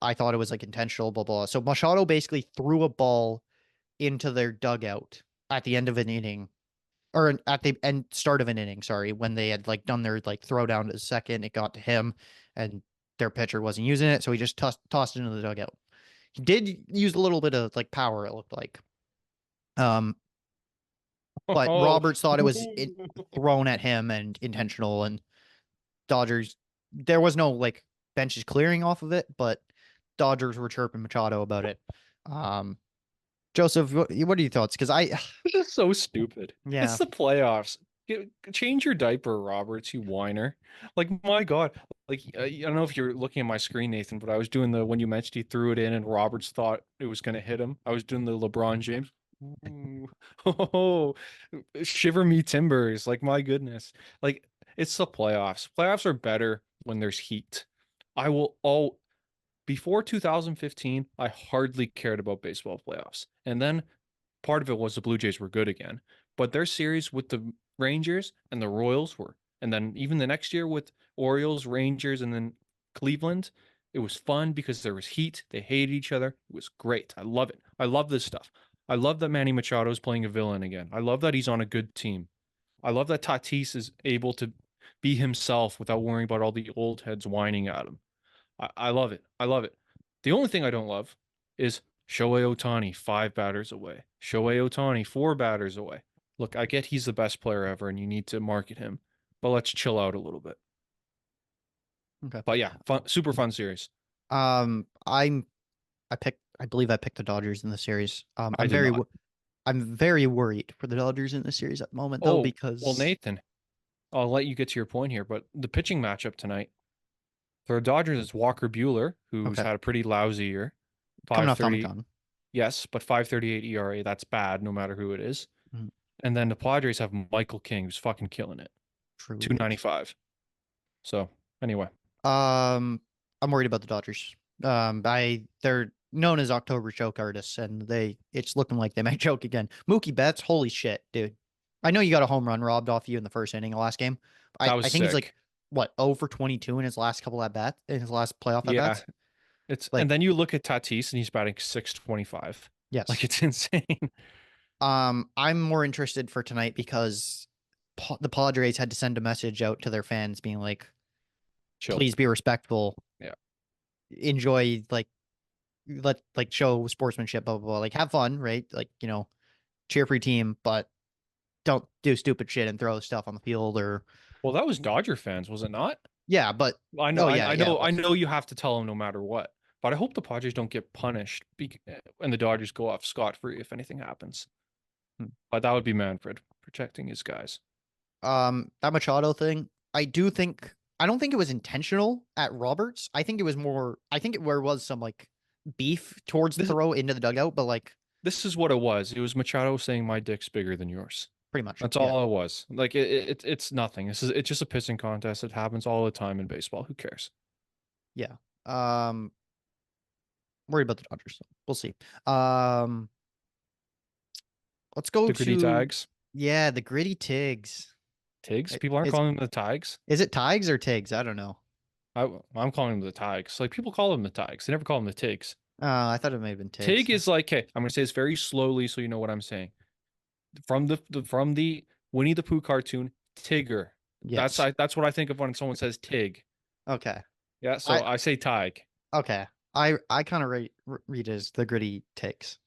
S4: I thought it was like intentional, blah blah. So Machado basically threw a ball into their dugout at the end of an inning, or at the end start of an inning. Sorry, when they had like done their like throw down to the second, it got to him, and their pitcher wasn't using it, so he just tossed it into the dugout. He did use a little bit of like power, it looked like. But
S5: Oh.
S4: Roberts thought it was thrown at him and intentional, and Dodgers, there was no like benches clearing off of it, but Dodgers were chirping Machado about it. Joseph, what are your thoughts? Because
S5: This is so stupid.
S4: Yeah.
S5: It's the playoffs. Change your diaper, Roberts, you whiner. Like, my God. Like, I don't know if you're looking at my screen, Nathan, but I was doing when you mentioned he threw it in and Roberts thought it was going to hit him. I was doing the LeBron James. Ooh. Oh, shiver me timbers. Like, my goodness. Like, it's the playoffs. Playoffs are better when there's heat. Before 2015, I hardly cared about baseball playoffs. And then part of it was the Blue Jays were good again. But their series with the Rangers and the Royals were, and then even the next year with Orioles, Rangers, and then Cleveland, it was fun because there was heat. They hated each other. It was great. I love it. I love this stuff. I love that Manny Machado is playing a villain again. I love that he's on a good team. I love that Tatis is able to be himself without worrying about all the old heads whining at him. I love it. I love it. The only thing I don't love is Shohei Ohtani 5 batters away. Shohei Ohtani 4 batters away. Look, I get he's the best player ever and you need to market him, but let's chill out a little bit.
S4: Okay.
S5: But yeah, super fun series.
S4: I believe I picked the Dodgers in the series.
S5: I
S4: I'm
S5: did not.
S4: I'm very worried for the Dodgers in the series at the moment though, because
S5: well, Nathan, I'll let you get to your point here, but the pitching matchup tonight for the Dodgers is Walker Buehler, who's
S4: Okay.
S5: had a pretty lousy year.
S4: Coming off
S5: 5.30.
S4: Tommy John.
S5: Yes, but 5.38 ERA, that's bad no matter who it is.
S4: Mhm.
S5: And then the Padres have Michael King, who's fucking killing it.
S4: True.
S5: 295. So, anyway.
S4: I'm worried about the Dodgers. They're known as October choke artists, and it's looking like they might choke again. Mookie Betts, holy shit, dude. I know you got a home run robbed off you in the first inning of last game.
S5: That was
S4: I think he's
S5: sick.
S4: like, what, 0 for 22 in his last couple at bats, in his last playoff at
S5: Yeah.
S4: bats?
S5: And then you look at Tatis and he's batting 625.
S4: Yes.
S5: Like, it's insane.
S4: I'm more interested for tonight because the Padres had to send a message out to their fans being like,
S5: Chill.
S4: please be respectful.
S5: Yeah.
S4: Enjoy, like show sportsmanship, blah, blah, blah. Like have fun, right? Like, cheer for your team, but don't do stupid shit and throw stuff on the field or
S5: Well, that was Dodger fans, was it not?
S4: yeah, but
S5: I know,
S4: oh yeah,
S5: I
S4: yeah,
S5: know,
S4: but
S5: I know you have to tell them no matter what. But I hope the Padres don't get punished and the Dodgers go off scot-free if anything happens.
S4: Hmm.
S5: But that would be Manfred protecting his guys.
S4: that Machado thing, I don't think it was intentional at Roberts. I think it was more there was some like beef towards the
S5: This
S4: throw into the dugout, but like
S5: this is what it was. It was Machado saying my dick's bigger than yours.
S4: pretty much.
S5: That's
S4: Yeah.
S5: all it was. Like it's nothing. It's just a pissing contest. It happens all the time in baseball. Who cares?
S4: Yeah. Worried about the Dodgers. So we'll see. Um let's go
S5: The gritty
S4: to
S5: tags.
S4: yeah, the gritty Tigs.
S5: Tigs? People aren't
S4: Is
S5: calling them the tags.
S4: is it Tigs or Tigs? I don't know.
S5: I'm calling them the tags. Like people call them the tags. They never call them the tigs.
S4: I thought it may have been Tigs.
S5: Tig is like, hey, I'm gonna say this very slowly so you know what I'm saying. From the Winnie the Pooh cartoon, Tigger.
S4: yes.
S5: That's what I think of when someone says Tig.
S4: Okay.
S5: Yeah, so I say Tig.
S4: Okay. I kind of read it as the gritty Tigs.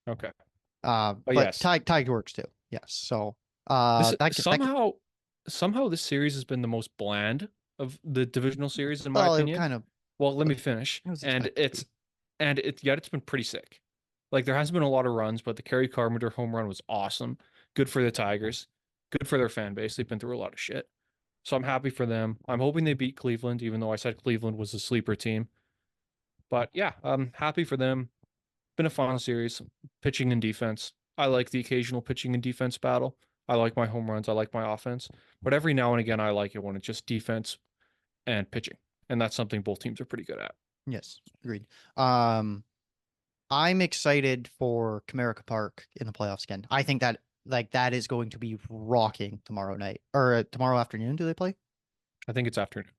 S5: Okay.
S4: But
S5: yes.
S4: Tig works too. Yes. So
S5: This,
S4: that
S5: somehow this series has been the most bland of the divisional series in my
S4: well, it
S5: opinion.
S4: kind of
S5: Well, let me finish.
S4: it was
S5: And
S4: expected to
S5: yet it's been pretty sick. Like there hasn't been a lot of runs, but the Kerry Carpenter home run was awesome. Good for the Tigers. Good for their fan base. They've been through a lot of shit. So I'm happy for them. I'm hoping they beat Cleveland, even though I said Cleveland was a sleeper team. But yeah, I'm happy for them. Been a fun series. Pitching and defense. I like the occasional pitching and defense battle. I like my home runs. I like my offense. But every now and again, I like it when it's just defense and pitching. And that's something both teams are pretty good at.
S4: Yes, agreed. I'm excited for Comerica Park in the playoffs again. I think that is going to be rocking tomorrow night or tomorrow afternoon. Do they play?
S5: I think it's afternoon.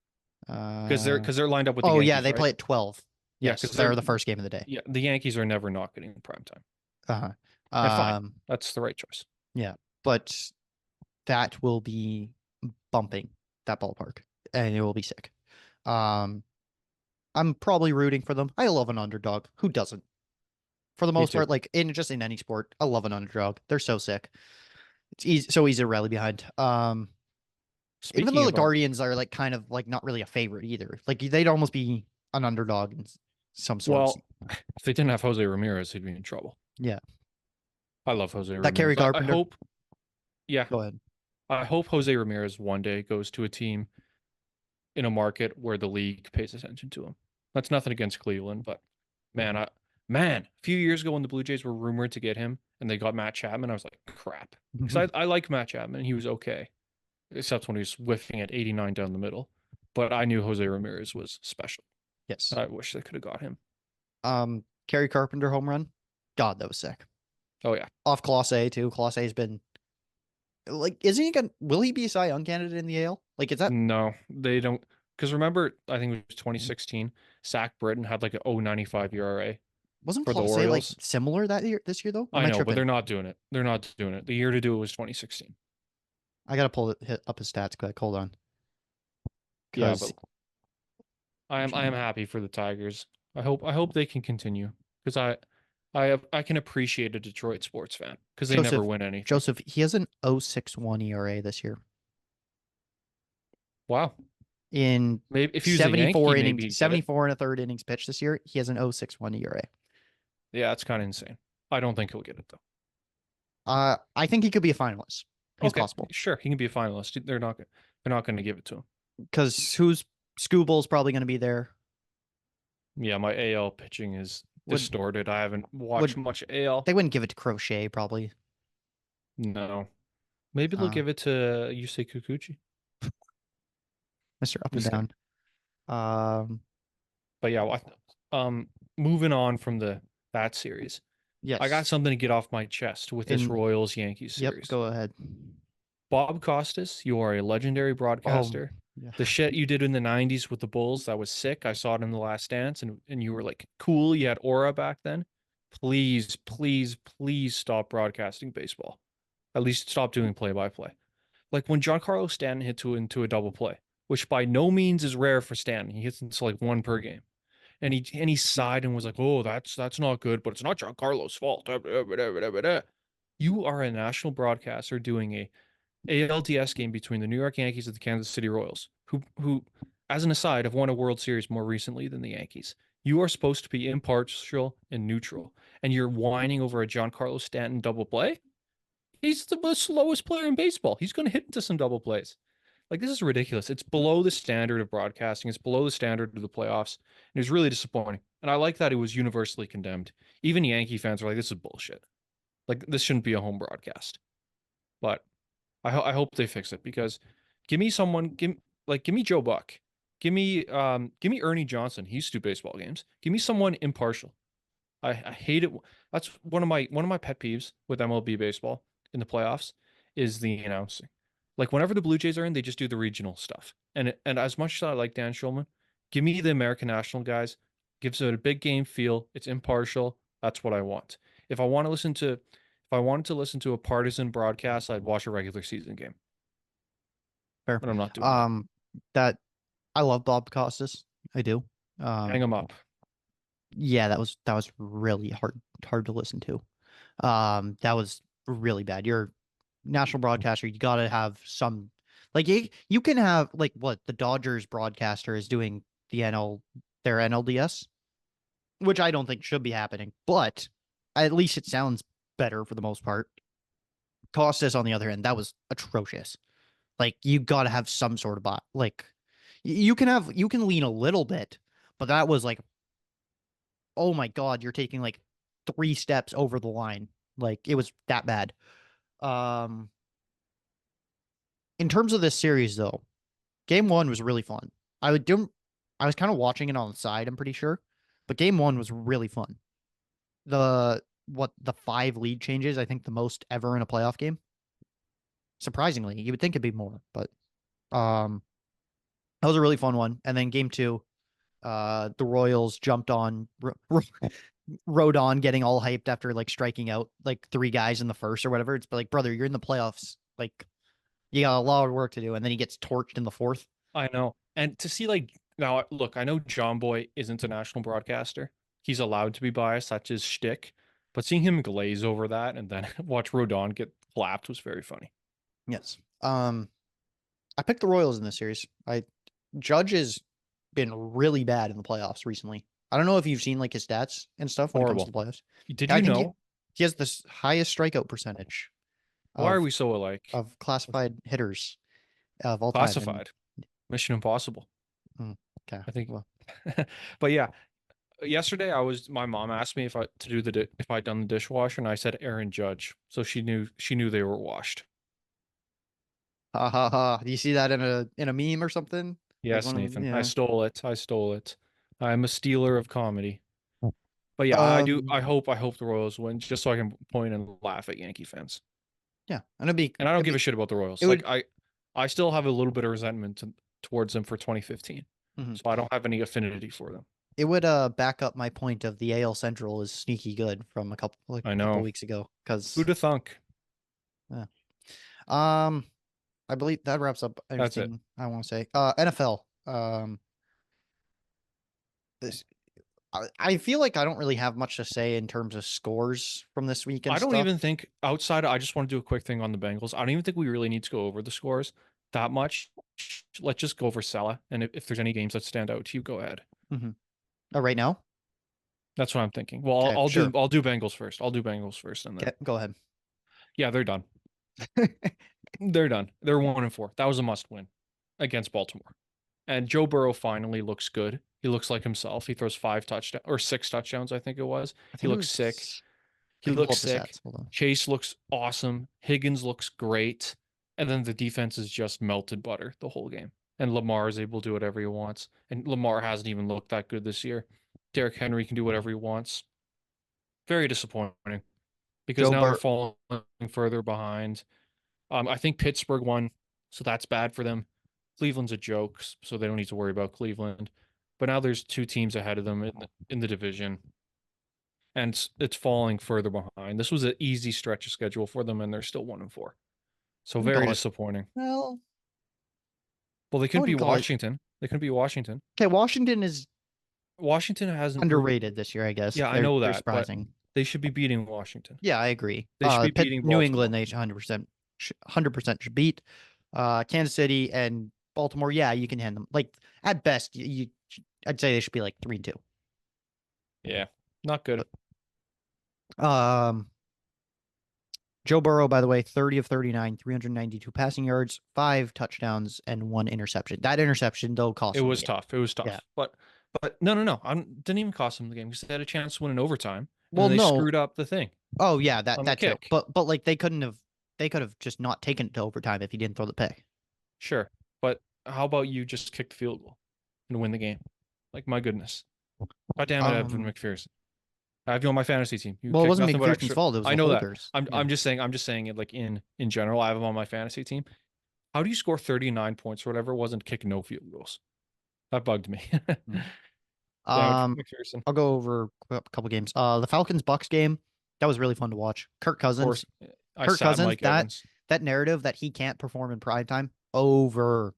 S4: Because
S5: They're lined up with the
S4: oh
S5: Yankees,
S4: yeah, they
S5: right?
S4: play at 12.
S5: Yeah,
S4: Yes,
S5: 'cause
S4: they're the first game of the day.
S5: Yeah, the Yankees are never not getting prime time.
S4: Uh-huh.
S5: And fine. That's the right choice.
S4: But that will be bumping that ballpark, and it will be sick. I'm probably rooting for them. I love an underdog. Who doesn't? For the most
S5: too.
S4: part, like in any sport, I love an underdog. They're so sick. It's easy, so easy to rally behind. Even
S5: Speaking
S4: though the
S5: of
S4: Guardians are like kind of like not really a favorite either. Like they'd almost be an underdog in some sorts.
S5: well, if they didn't have Jose Ramirez, he'd be in trouble.
S4: Yeah.
S5: I love Jose
S4: That
S5: Ramirez.
S4: Kerry Carpenter.
S5: I hope, yeah,
S4: Go ahead.
S5: I hope Jose Ramirez one day goes to a team in a market where the league pays attention to him. That's nothing against Cleveland, but man, a few years ago when the Blue Jays were rumored to get him and they got Matt Chapman, I was like, crap. Because I like Matt Chapman. He was okay, except when he was whiffing at 89 down the middle. But I knew Jose Ramirez was special.
S4: Yes.
S5: I wish they could have got him.
S4: Kerry Carpenter home run. God, that was sick.
S5: Oh yeah.
S4: Off Clase too. Clase's been like, isn't he gonna? Will he be a Cy Young candidate in the AL? Like, is that
S5: No, they don't. Because remember, I think it was 2016. Zach Britton had like an 0.95 ERA.
S4: wasn't
S5: for the
S4: Clase like
S5: Orioles?
S4: similar this year though? Or
S5: I
S4: am
S5: know, but
S4: tripping?
S5: they're not doing it. They're not doing it. The year to do it was 2016.
S4: I gotta hit up his stats quick. Hold on.
S5: Yeah,
S4: 'Cause-
S5: but I am happy for the Tigers. I hope they can continue because I can appreciate a Detroit sports fan because they never
S4: Joseph-
S5: win anything.
S4: Joseph, he has an 0.61 ERA this year
S5: Wow.
S4: in
S5: Maybe if he was a
S4: 74
S5: Yankee,
S4: innings,
S5: maybe he'd get it.
S4: 74 and a third innings pitched this year. He has an 0.61 ERA.
S5: Yeah, that's kind of insane. I don't think he'll get it though.
S4: I think he could be a finalist. It's
S5: Okay,
S4: possible
S5: sure, he can be a finalist. They're not going to give it to him.
S4: because Scooble's probably going to be there.
S5: Yeah, my AL pitching is
S4: Would-
S5: distorted. I haven't watched much AL.
S4: They wouldn't give it to Crochet probably.
S5: No. Maybe they'll
S4: Uh,
S5: give it to Yusei Kikuchi.
S4: Mr. Up and
S5: Just
S4: Down.
S5: But yeah, moving on from that series.
S4: Yes.
S5: I got something to get off my chest with this
S4: In-
S5: Royals Yankees
S4: Yep.
S5: series.
S4: Go ahead.
S5: Bob Costas, you are a legendary broadcaster.
S4: Yeah.
S5: The shit you did in the 90s with the Bulls, that was sick. I saw it in The Last Dance, and you were like cool. You had aura back then. please, please, please stop broadcasting baseball. At least stop doing play-by-play. Like when Giancarlo Stanton hit into a double play, which by no means is rare for Stanton. He hits into like one per game. And he sighed and was like, "Oh, that's not good, but it's not Giancarlo's fault." You are a national broadcaster doing a ALDS game between the New York Yankees and the Kansas City Royals, who, as an aside, have won a World Series more recently than the Yankees. You are supposed to be impartial and neutral, and you're whining over a Giancarlo Stanton double play? He's the slowest player in baseball. He's going to hit into some double plays. Like, this is ridiculous. It's below the standard of broadcasting. It's below the standard of the playoffs. And it was really disappointing. And I like that it was universally condemned. Even Yankee fans were like, this is bullshit. Like, this shouldn't be a home broadcast. But I hope they fix it, because give me someone, give me Joe Buck. Give me Ernie Johnson. He used to do baseball games. Give me someone impartial. I hate it. That's one of my pet peeves with MLB baseball in the playoffs is the announcing. Like, whenever the Blue Jays are in, they just do the regional stuff. And as much as I like Dan Schulman, give me the American National guys. Gives it a big game feel. It's impartial. That's what I want. If I wanted to listen to a partisan broadcast, I'd watch a regular season game.
S4: Fair.
S5: But I'm not doing that.
S4: That I love Bob Costas. I do.
S5: Hang him up.
S4: Yeah, that was really hard to listen to. That was really bad. You're a national broadcaster. You got to have some, like, you can have, like, what the Dodgers broadcaster is doing their NLDS, which I don't think should be happening, but at least it sounds better for the most part. Costas, on the other hand, that was atrocious. Like, you got to have some sort of bot. Like, you can lean a little bit, but that was like, oh my God, you're taking like 3 steps over the line. Like, it was that bad. In terms of this series, though, game 1 was really fun. I was kind of watching it on the side, I'm pretty sure, but game 1 was really fun. The 5 lead changes, I think the most ever in a playoff game. Surprisingly, you would think it'd be more, but that was a really fun one. And then game 2, the Royals jumped on Rodon getting all hyped after like striking out like 3 guys in the first or whatever. It's like, brother, you're in the playoffs. Like, you got a lot of work to do. And then he gets torched in the 4th.
S5: I know. And to see, like, now, look, I know John Boy isn't a national broadcaster. He's allowed to be biased. That's his shtick. But seeing him glaze over that and then watch Rodon get clapped was very funny.
S4: Yes. I picked the Royals in this series. Judge has been really bad in the playoffs recently. I don't know if you've seen like his stats and stuff when it comes to the playoffs.
S5: Did you know
S4: he has the highest strikeout percentage?
S5: Why are we so alike?
S4: Of classified hitters of all
S5: Classified.
S4: time.
S5: Mission Impossible.
S4: Okay.
S5: I think.
S4: Well.
S5: But yeah, yesterday my mom asked me if I'd done the dishwasher, and I said Aaron Judge, so she knew they were washed.
S4: Ha ha ha! Do you see that in a meme or something?
S5: Yes, like Nathan. I stole it. I'm a stealer of comedy. But yeah, I do. I hope the Royals win, just so I can point and laugh at Yankee fans.
S4: Yeah, and I don't
S5: give a shit about the Royals. I still have a little bit of resentment towards them for 2015, so I don't have any affinity for them. It
S4: would back up my point of the AL Central is sneaky good from a couple weeks ago. Because
S5: who'd have thunk?
S4: Yeah. I believe that wraps up everything I want to say. NFL. I feel like I don't really have much to say in terms of scores from this weekend.
S5: I don't even think outside. I just want to do a quick thing on the Bengals. I don't even think we really need to go over the scores that much. Let's just go over Salah, and if there's any games that stand out to you, go ahead.
S4: Oh, right now?
S5: That's what I'm thinking. Well, I'll do Bengals first. I'll do Bengals first, and then
S4: go ahead.
S5: Yeah, they're done. They're done. They're 1-4. That was a must win against Baltimore. And Joe Burrow finally looks good. He looks like himself. He throws 6 touchdowns, I think it was. He looks sick. Chase looks awesome. Higgins looks great. And then the defense is just melted butter the whole game. And Lamar is able to do whatever he wants. And Lamar hasn't even looked that good this year. Derrick Henry can do whatever he wants. Very disappointing. Because now they're falling further behind. I think Pittsburgh won, so that's bad for them. Cleveland's a joke, so they don't need to worry about Cleveland. But now there's 2 teams ahead of them in the division. and it's falling further behind. This was an easy stretch of schedule for them, and they're still 1-4. So
S4: Wouldn't
S5: very
S4: call it.
S5: disappointing.
S4: Well,
S5: Well, they couldn't beat
S4: wouldn't call it.
S5: Washington. They couldn't beat Washington.
S4: Okay, Washington is
S5: Washington hasn't
S4: underrated this year, I guess.
S5: Yeah, I know
S4: They're
S5: that, but
S4: surprising.
S5: they should be beating Washington.
S4: Yeah, I agree.
S5: They should be beating
S4: New
S5: Baltimore.
S4: England, they 100% should beat. Kansas City and Baltimore, yeah, you can hand them. Like at best, I'd say they should be like 3-2.
S5: Yeah, not good.
S4: Joe Burrow, by the way, 30 of 39, 392 passing yards, 5 touchdowns, and 1 interception. That interception, though, cost
S5: It
S4: them the
S5: was
S4: game.
S5: tough. It was tough.
S4: Yeah.
S5: But no. Didn't even cost them the game because they had a chance to win in overtime.
S4: Well,
S5: And they
S4: no.
S5: screwed up the thing.
S4: Oh, yeah,
S5: on the
S4: that too.
S5: kick.
S4: But like they could have just not taken it to overtime if he didn't throw the pick.
S5: Sure. But how about you just kick the field goal and win the game? Like, my goodness. God damn it, Evan McPherson. I have you on my fantasy team. You
S4: Well, it
S5: kicked
S4: wasn't
S5: nothing but
S4: McPherson's
S5: extra.
S4: fault. It was
S5: I
S4: the
S5: know that.
S4: holders.
S5: I'm just saying it like in general. I have him on my fantasy team. How do you score 39 points or whatever it was and kick no field goals? That bugged me. McPherson.
S4: I'll go over a couple games. The Falcons Bucks game, that was really fun to watch. Kirk
S5: Of
S4: Cousins.
S5: course, I
S4: Kirk
S5: sat
S4: Cousins,
S5: Mike Evans.
S4: that narrative that he can't perform in prime time, over.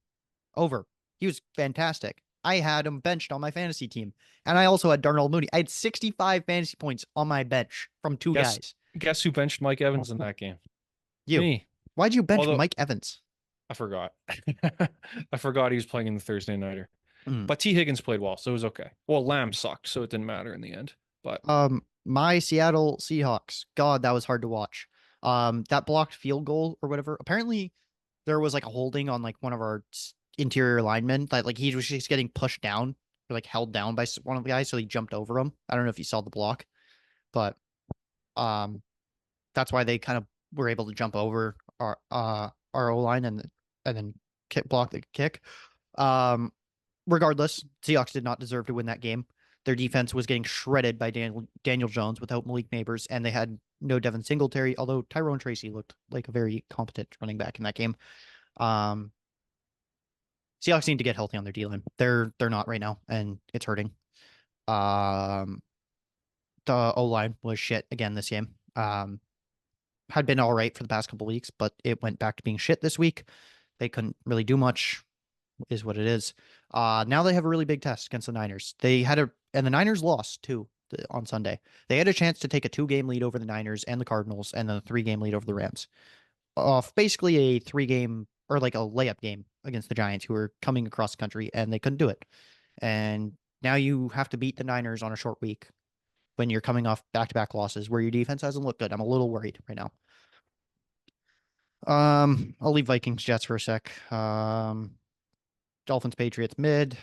S4: He was fantastic. I had him benched on my fantasy team. And I also had Darnell Mooney. I had 65 fantasy points on my bench from two guys.
S5: Guess who benched Mike Evans in that game?
S4: You.
S5: Me.
S4: Why'd you bench
S5: Although-
S4: Mike Evans?
S5: I forgot. I forgot he was playing in the Thursday nighter.
S4: Mm.
S5: But T. Higgins played well, so it was okay. Well, Lamb sucked, so it didn't matter in the end. But
S4: My Seattle Seahawks. God, that was hard to watch. That blocked field goal or whatever. Apparently, there was like a holding on like one of our interior linemen that like he was just getting pushed down or like held down by one of the guys, so he jumped over him. I don't know if you saw the block, but that's why they kind of were able to jump over our O line and then block the kick. Regardless, Seahawks did not deserve to win that game. Their defense was getting shredded by Daniel Jones without Malik Neighbors, and they had no Devin Singletary, although Tyrone Tracy looked like a very competent running back in that game. Seahawks need to get healthy on their D-line. They're not right now, and it's hurting. The O-line was shit again this game. Had been all right for the past couple weeks, but it went back to being shit this week. They couldn't really do much, is what it is. Now they have a really big test against the Niners. And the Niners lost too on Sunday. They had a chance to take a 2-game lead over the Niners and the Cardinals, and then a 3-game lead over the Rams. Off basically a 3-game or like a layup game against the Giants, who were coming across the country, and they couldn't do it. And now you have to beat the Niners on a short week when you're coming off back-to-back losses where your defense hasn't looked good. I'm a little worried right now. I'll leave Vikings Jets for a sec. Dolphins Patriots mid.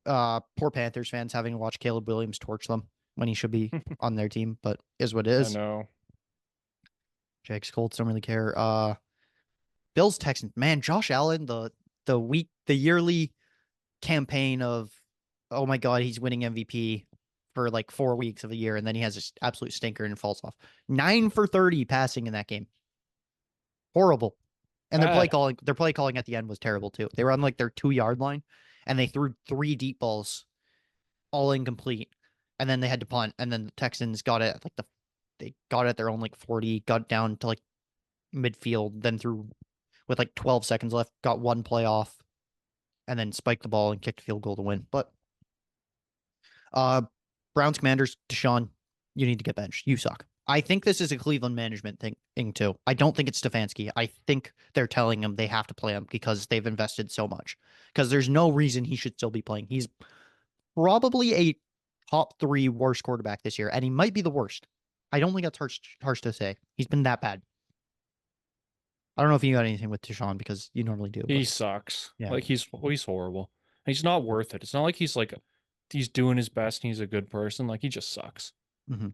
S4: Poor Panthers fans having to watch Caleb Williams torch them when he should be on their team, but is what it is.
S5: I know.
S4: Jags Colts don't really care. Bills Texans, man, Josh Allen, the yearly campaign of, oh my God, he's winning MVP for like 4 weeks of the year, and then he has this absolute stinker and falls off. 9 for 30 passing in that game. Horrible. And their play calling at the end was terrible too. They were on like their 2-yard line, and they threw 3 deep balls, all incomplete, and then they had to punt. And then the Texans got it at they got it at their own like 40, got down to like midfield, then threw with like 12 seconds left, got 1 play off, and then spiked the ball and kicked a field goal to win. But Browns Commanders, Deshaun, you need to get benched. You suck. I think this is a Cleveland management thing too. I don't think it's Stefanski. I think they're telling him they have to play him because they've invested so much. Because there's no reason he should still be playing. He's probably a top 3 worst quarterback this year, and he might be the worst. I don't think that's harsh to say. He's been that bad. I don't know if you got anything with Deshaun because you normally do.
S5: He sucks.
S4: Yeah.
S5: Like he's horrible. He's not worth it. It's not like he's doing his best and he's a good person. Like he just sucks.
S4: Mm-hmm.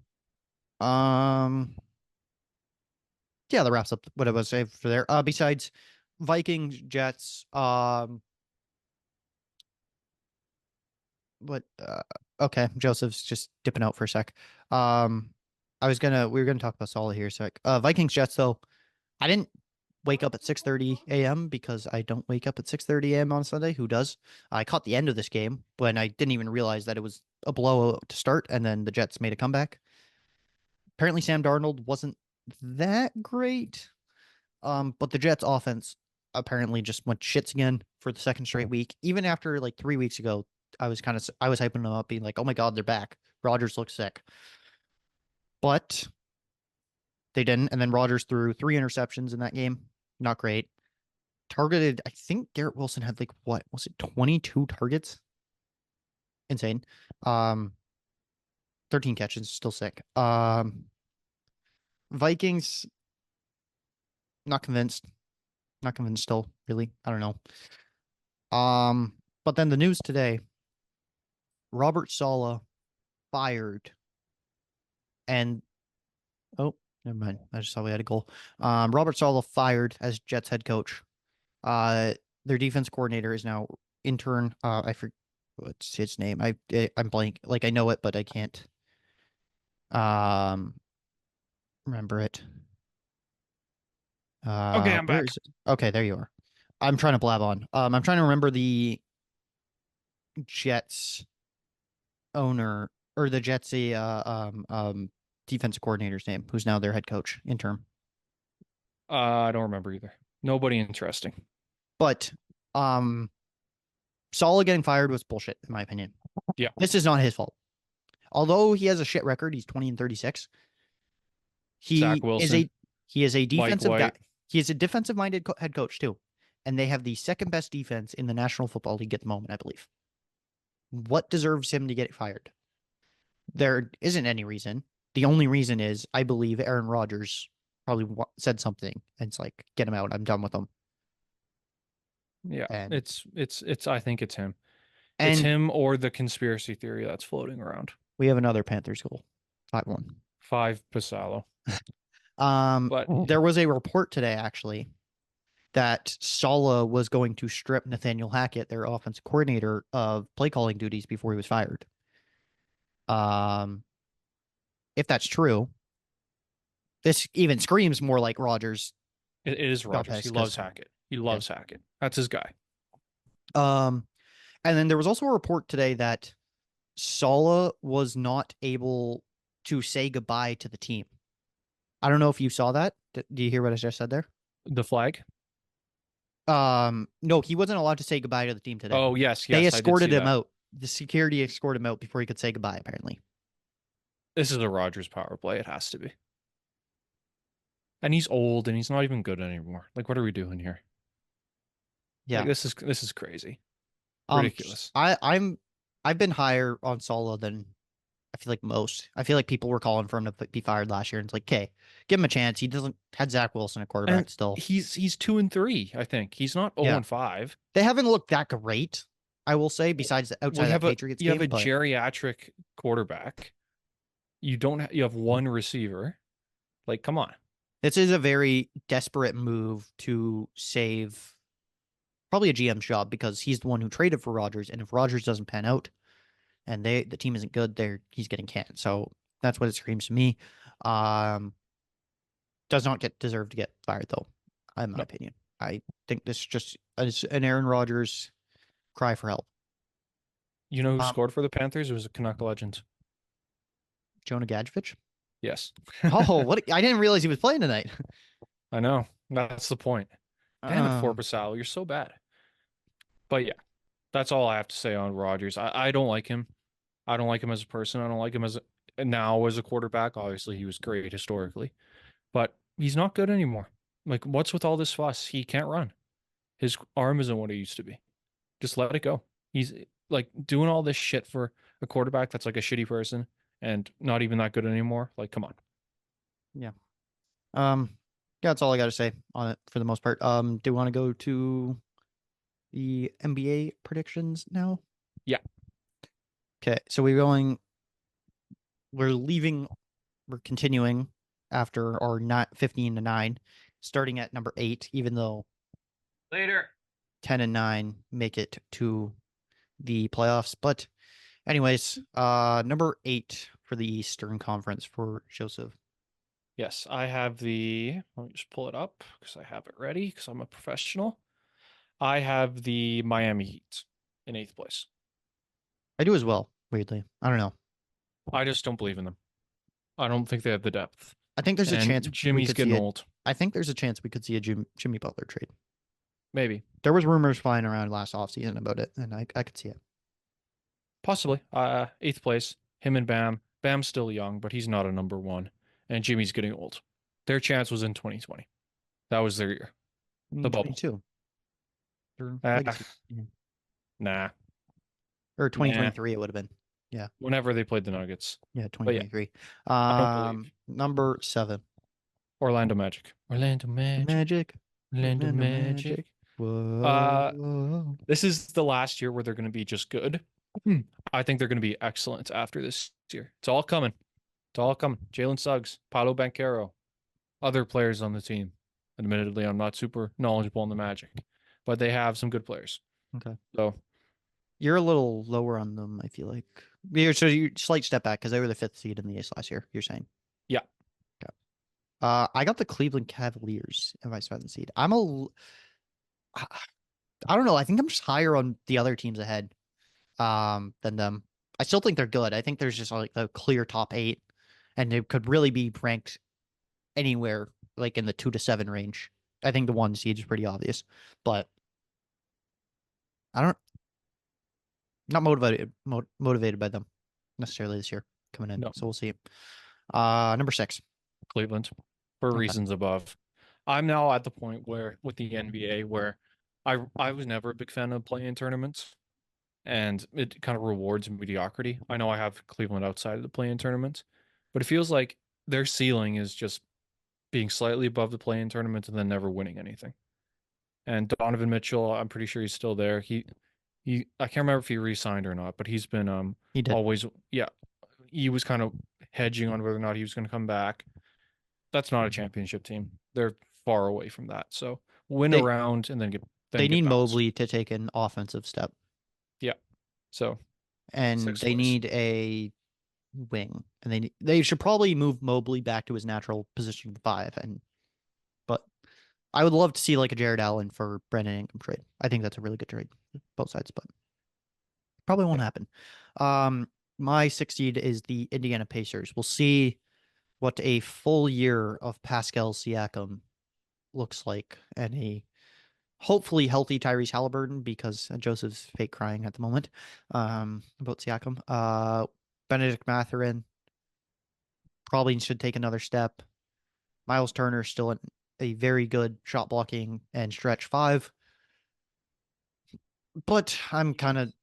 S4: Yeah, that wraps up what I was saying for there. Besides Vikings, Jets, okay, Joseph's just dipping out for a sec. We were gonna talk about Salah here a sec. Vikings, Jets though, I didn't wake up at 6:30 a.m. because I don't wake up at 6:30 a.m. on Sunday. Who does? I caught the end of this game when I didn't even realize that it was a blowout to start, and then the Jets made a comeback. Apparently, Sam Darnold wasn't that great, but the Jets' offense apparently just went shits again for the second straight week. Even after like 3 weeks ago, I was hyping them up, being like, "Oh my God, they're back." Rodgers looks sick, but they didn't. And then Rodgers threw 3 interceptions in that game. Not great. Targeted, I think Garrett Wilson had like, what was it, 22 targets? Insane. 13 catches, still sick. Vikings, not convinced. Not convinced still, really. I don't know. But then the news today, Robert Salah fired. And oh, never mind. I just saw we had a goal. Robert Salah fired as Jets head coach. Their defense coordinator is now intern. I forget what's his name. I'm blank. Like I know it, but I can't remember it.
S5: Okay, I'm
S4: Where
S5: back.
S4: is it? Okay, there you are. I'm trying to blab on. I'm trying to remember the Jets owner or the Jets defensive coordinator's name, who's now their head coach interim.
S5: I don't remember either. Nobody interesting.
S4: But Salah getting fired was bullshit, in my opinion.
S5: Yeah.
S4: This is not his fault. Although he has a shit record, he's 20-36.
S5: Zach Wilson,
S4: He is a defensive guy.
S5: White.
S4: He is a defensive-minded head coach too, and they have the second best defense in the National Football League at the moment, I believe. What deserves him to get fired? There isn't any reason. The only reason is I believe Aaron Rodgers probably said something, and it's like, get him out. I'm done with him.
S5: Yeah,
S4: And
S5: it's. I think it's him.
S4: and
S5: It's him or the conspiracy theory that's floating around.
S4: we have another Panthers goal, 5-1.
S5: 5 Pasalo. But
S4: There was a report today actually that Saleh was going to strip Nathaniel Hackett, their offensive coordinator, of play calling duties before he was fired. If that's true, this even screams more like Rodgers.
S5: it is Rodgers. He loves Hackett. He loves Hackett. That's his guy.
S4: And then there was also a report today that Saleh was not able to say goodbye to the team. I don't know if you saw that. Do you hear what I just said there?
S5: The flag?
S4: No, he wasn't allowed to say goodbye to the team today.
S5: Oh, yes.
S4: They
S5: I did
S4: escorted
S5: see
S4: him
S5: that.
S4: out. The security escorted him out before he could say goodbye, apparently.
S5: This is a Rodgers power play. It has to be. And he's old and he's not even good anymore. Like, what are we doing here?
S4: Yeah.
S5: Like, this is crazy. Ridiculous.
S4: I've been higher on Saleh than I feel like most. I feel like people were calling for him to be fired last year, and it's like, okay, give him a chance. He doesn't had Zach Wilson at quarterback
S5: And
S4: still.
S5: He's 2-3, I think. He's not 0-5.
S4: They haven't looked that great, I will say, besides outside that Patriots game.
S5: You have a geriatric quarterback. You have one receiver. Like, come on.
S4: This is a very desperate move to save probably a GM's job because he's the one who traded for Rodgers, and if Rodgers doesn't pan out and the team isn't good, he's getting canned. So that's what it screams to me. Does not deserve to get fired though, in my opinion. I think this just is an Aaron Rodgers cry for help.
S5: You know who scored for the Panthers? It was a Canuck legend.
S4: Jonah Gadjevich?
S5: Yes.
S4: Oh, what? I didn't realize he was playing tonight.
S5: I know. That's the point. Damn it, Pasalo. You're so bad. But yeah, that's all I have to say on Rodgers. I don't like him. I don't like him as a person. I don't like him as a quarterback. Obviously, he was great historically, but he's not good anymore. Like, what's with all this fuss? He can't run. His arm isn't what it used to be. Just let it go. He's like doing all this shit for a quarterback that's like a shitty person and not even that good anymore. Like, come on.
S4: Yeah. Yeah, that's all I got to say on it for the most part. Do you want to go to the NBA predictions now?
S5: Yeah.
S4: Okay, so we're continuing after our 15-9, starting at number 8, even though
S5: Later
S4: 10 and 9 make it to the playoffs. But anyways, number 8 for the Eastern Conference for Joseph.
S5: Yes, I have let me just pull it up because I have it ready because I'm a professional. I have the Miami Heat in 8th place.
S4: I do as well, weirdly. I don't know.
S5: I just don't believe in them. I don't think they have the depth.
S4: I think there's a
S5: And
S4: chance
S5: Jimmy's
S4: could see
S5: getting
S4: it.
S5: old.
S4: I think there's a chance we could see a Jimmy Butler trade.
S5: Maybe.
S4: There was rumors flying around last offseason about it, and I could see it.
S5: Possibly. 8th place. Him and Bam. Bam's still young, but he's not a number one. And Jimmy's getting old. Their chance was in 2020. That was their year. The bubble.
S4: 22. Their
S5: Ah,
S4: legacy. Yeah.
S5: Nah.
S4: Or 2023 it would have been. Yeah.
S5: Whenever they played the Nuggets.
S4: Yeah,
S5: But yeah,
S4: 2023.
S5: I don't believe.
S4: Number 7.
S5: Orlando Magic. Orlando Magic.
S4: Magic.
S5: Orlando Magic.
S4: Whoa.
S5: This is the last year where they're going to be just good. I think they're going to be excellent after this year. It's all coming. It's all coming. Jalen Suggs, Paolo Banchero, other players on the team. Admittedly, I'm not super knowledgeable on the Magic, but they have some good players.
S4: Okay.
S5: So
S4: You're a little lower on them, I feel like. So you slight step back because they were the 5th seed in the East last year, you're saying?
S5: Yeah.
S4: Okay. I got the Cleveland Cavaliers in my 7th seed. I don't know. I think I'm just higher on the other teams ahead than them. I still think they're good. I think there's just like the clear top 8, and they could really be ranked anywhere like in the 2 to 7 range. I think the 1 seed is pretty obvious, but not motivated by them necessarily this year coming in.
S5: No.
S4: So we'll see. Number 6.
S5: Cleveland for
S4: Okay.
S5: reasons above. I'm now at the point where with the NBA where I was never a big fan of play-in tournaments, and it kind of rewards mediocrity. I know I have Cleveland outside of the play-in tournament, but it feels like their ceiling is just being slightly above the play-in tournament and then never winning anything. And Donovan Mitchell, I'm pretty sure he's still there. He I can't remember if he re-signed or not, but he's been
S4: He did.
S5: always, yeah, he was kind of hedging on whether or not he was going to come back. That's not a championship team. They're far away from that. So win
S4: They-
S5: around and then get
S4: They need
S5: bounced.
S4: Mobley to take an offensive step,
S5: So
S4: and
S5: 6th
S4: they
S5: place.
S4: need a wing, and they should probably move Mobley back to his natural position of 5. But I would love to see like a Jared Allen for Brandon Ingram trade. I think that's a really good trade, both sides, but probably won't happen. My 6th seed is the Indiana Pacers. We'll see what a full year of Pascal Siakam looks like, and a hopefully healthy Tyrese Halliburton, because Joseph's fake crying at the moment about Siakam. Benedict Mathurin probably should take another step. Miles Turner still a very good shot blocking and stretch 5. But I'm kind of,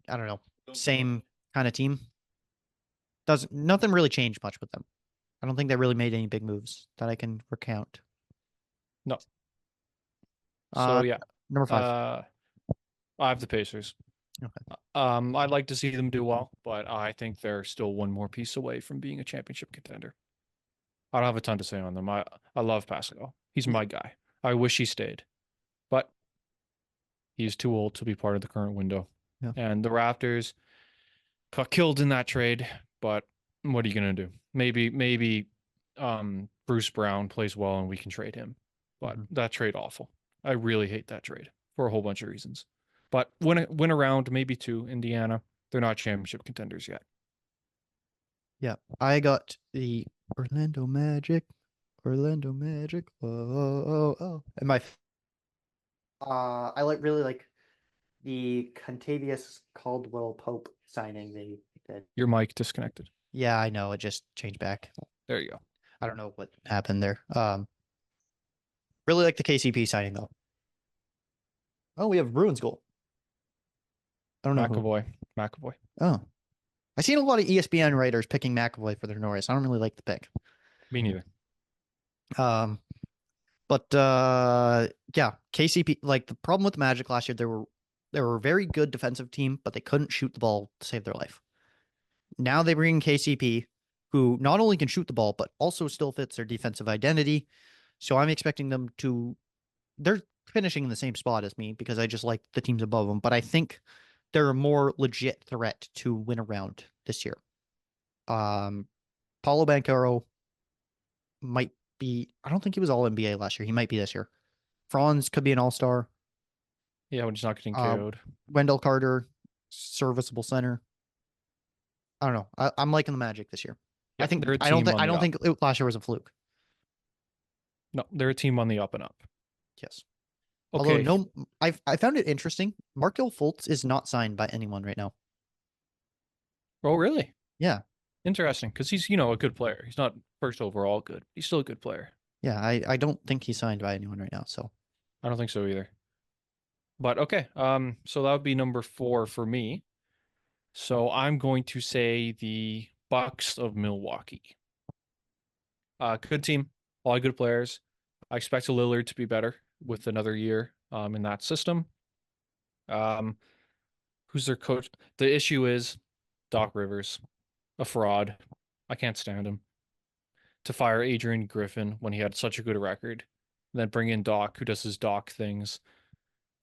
S4: I don't know, same kind of team. Nothing really changed much with them. I don't think they really made any big moves that I can recount.
S5: No.
S4: Uh,
S5: So yeah,
S4: Number 5.
S5: I have the Pacers.
S4: Okay.
S5: I'd like to see them do well, but I think they're still one more piece away from being a championship contender. I don't have a ton to say on them. I love Pascal. He's my guy. I wish he stayed, but he's too old to be part of the current window.
S4: Yeah.
S5: And the Raptors got killed in that trade, but what are you gonna do? Maybe Bruce Brown plays well and we can trade him. But that trade awful. I really hate that trade for a whole bunch of reasons. But win around maybe 2, Indiana. They're not championship contenders yet.
S4: Yeah, I got the Orlando Magic. Orlando Magic. Oh. And I really like the Contavious Caldwell Pope signing they did.
S5: Your mic disconnected.
S4: Yeah, I know. It just changed back.
S5: There you go.
S4: I don't know what happened there. Really like the KCP signing though. Oh, we have Bruins goal. I don't know.
S5: McAvoy.
S4: Oh, I've seen a lot of ESPN writers picking McAvoy for their Norris. I don't really like the pick.
S5: Me neither.
S4: But yeah, KCP. Like the problem with the Magic last year, they were a very good defensive team, but they couldn't shoot the ball to save their life. Now they bring in KCP, who not only can shoot the ball, but also still fits their defensive identity. So I'm expecting them to. They're finishing in the same spot as me because I just like the teams above them, but I think they're a more legit threat to win a round this year. Paulo Banchero might be. I don't think he was all NBA last year. He might be this year. Franz could be an all-star.
S5: Yeah, when he's not getting KO'd.
S4: Wendell Carter, serviceable center. I don't know. I'm liking the Magic this year.
S5: Yep, they're a team on
S4: I
S5: the
S4: don't
S5: up.
S4: think last year was a fluke.
S5: No, they're a team on the up and up.
S4: Yes. Although
S5: Okay.
S4: no, I found it interesting. Markelle Fultz is not signed by anyone right now.
S5: Oh, really?
S4: Yeah.
S5: Interesting, because he's, a good player. He's not first overall good. He's still a good player.
S4: Yeah, I don't think he's signed by anyone right now. So
S5: I don't think so either. But okay, so that would be number 4 for me. So I'm going to say the Bucks of Milwaukee. Good team, a lot of good players. I expect Lillard to be better with another year in that system. Um, who's their coach? The issue is Doc Rivers, a fraud. I can't stand him. To fire Adrian Griffin when he had such a good record, and then bring in Doc, who does his Doc things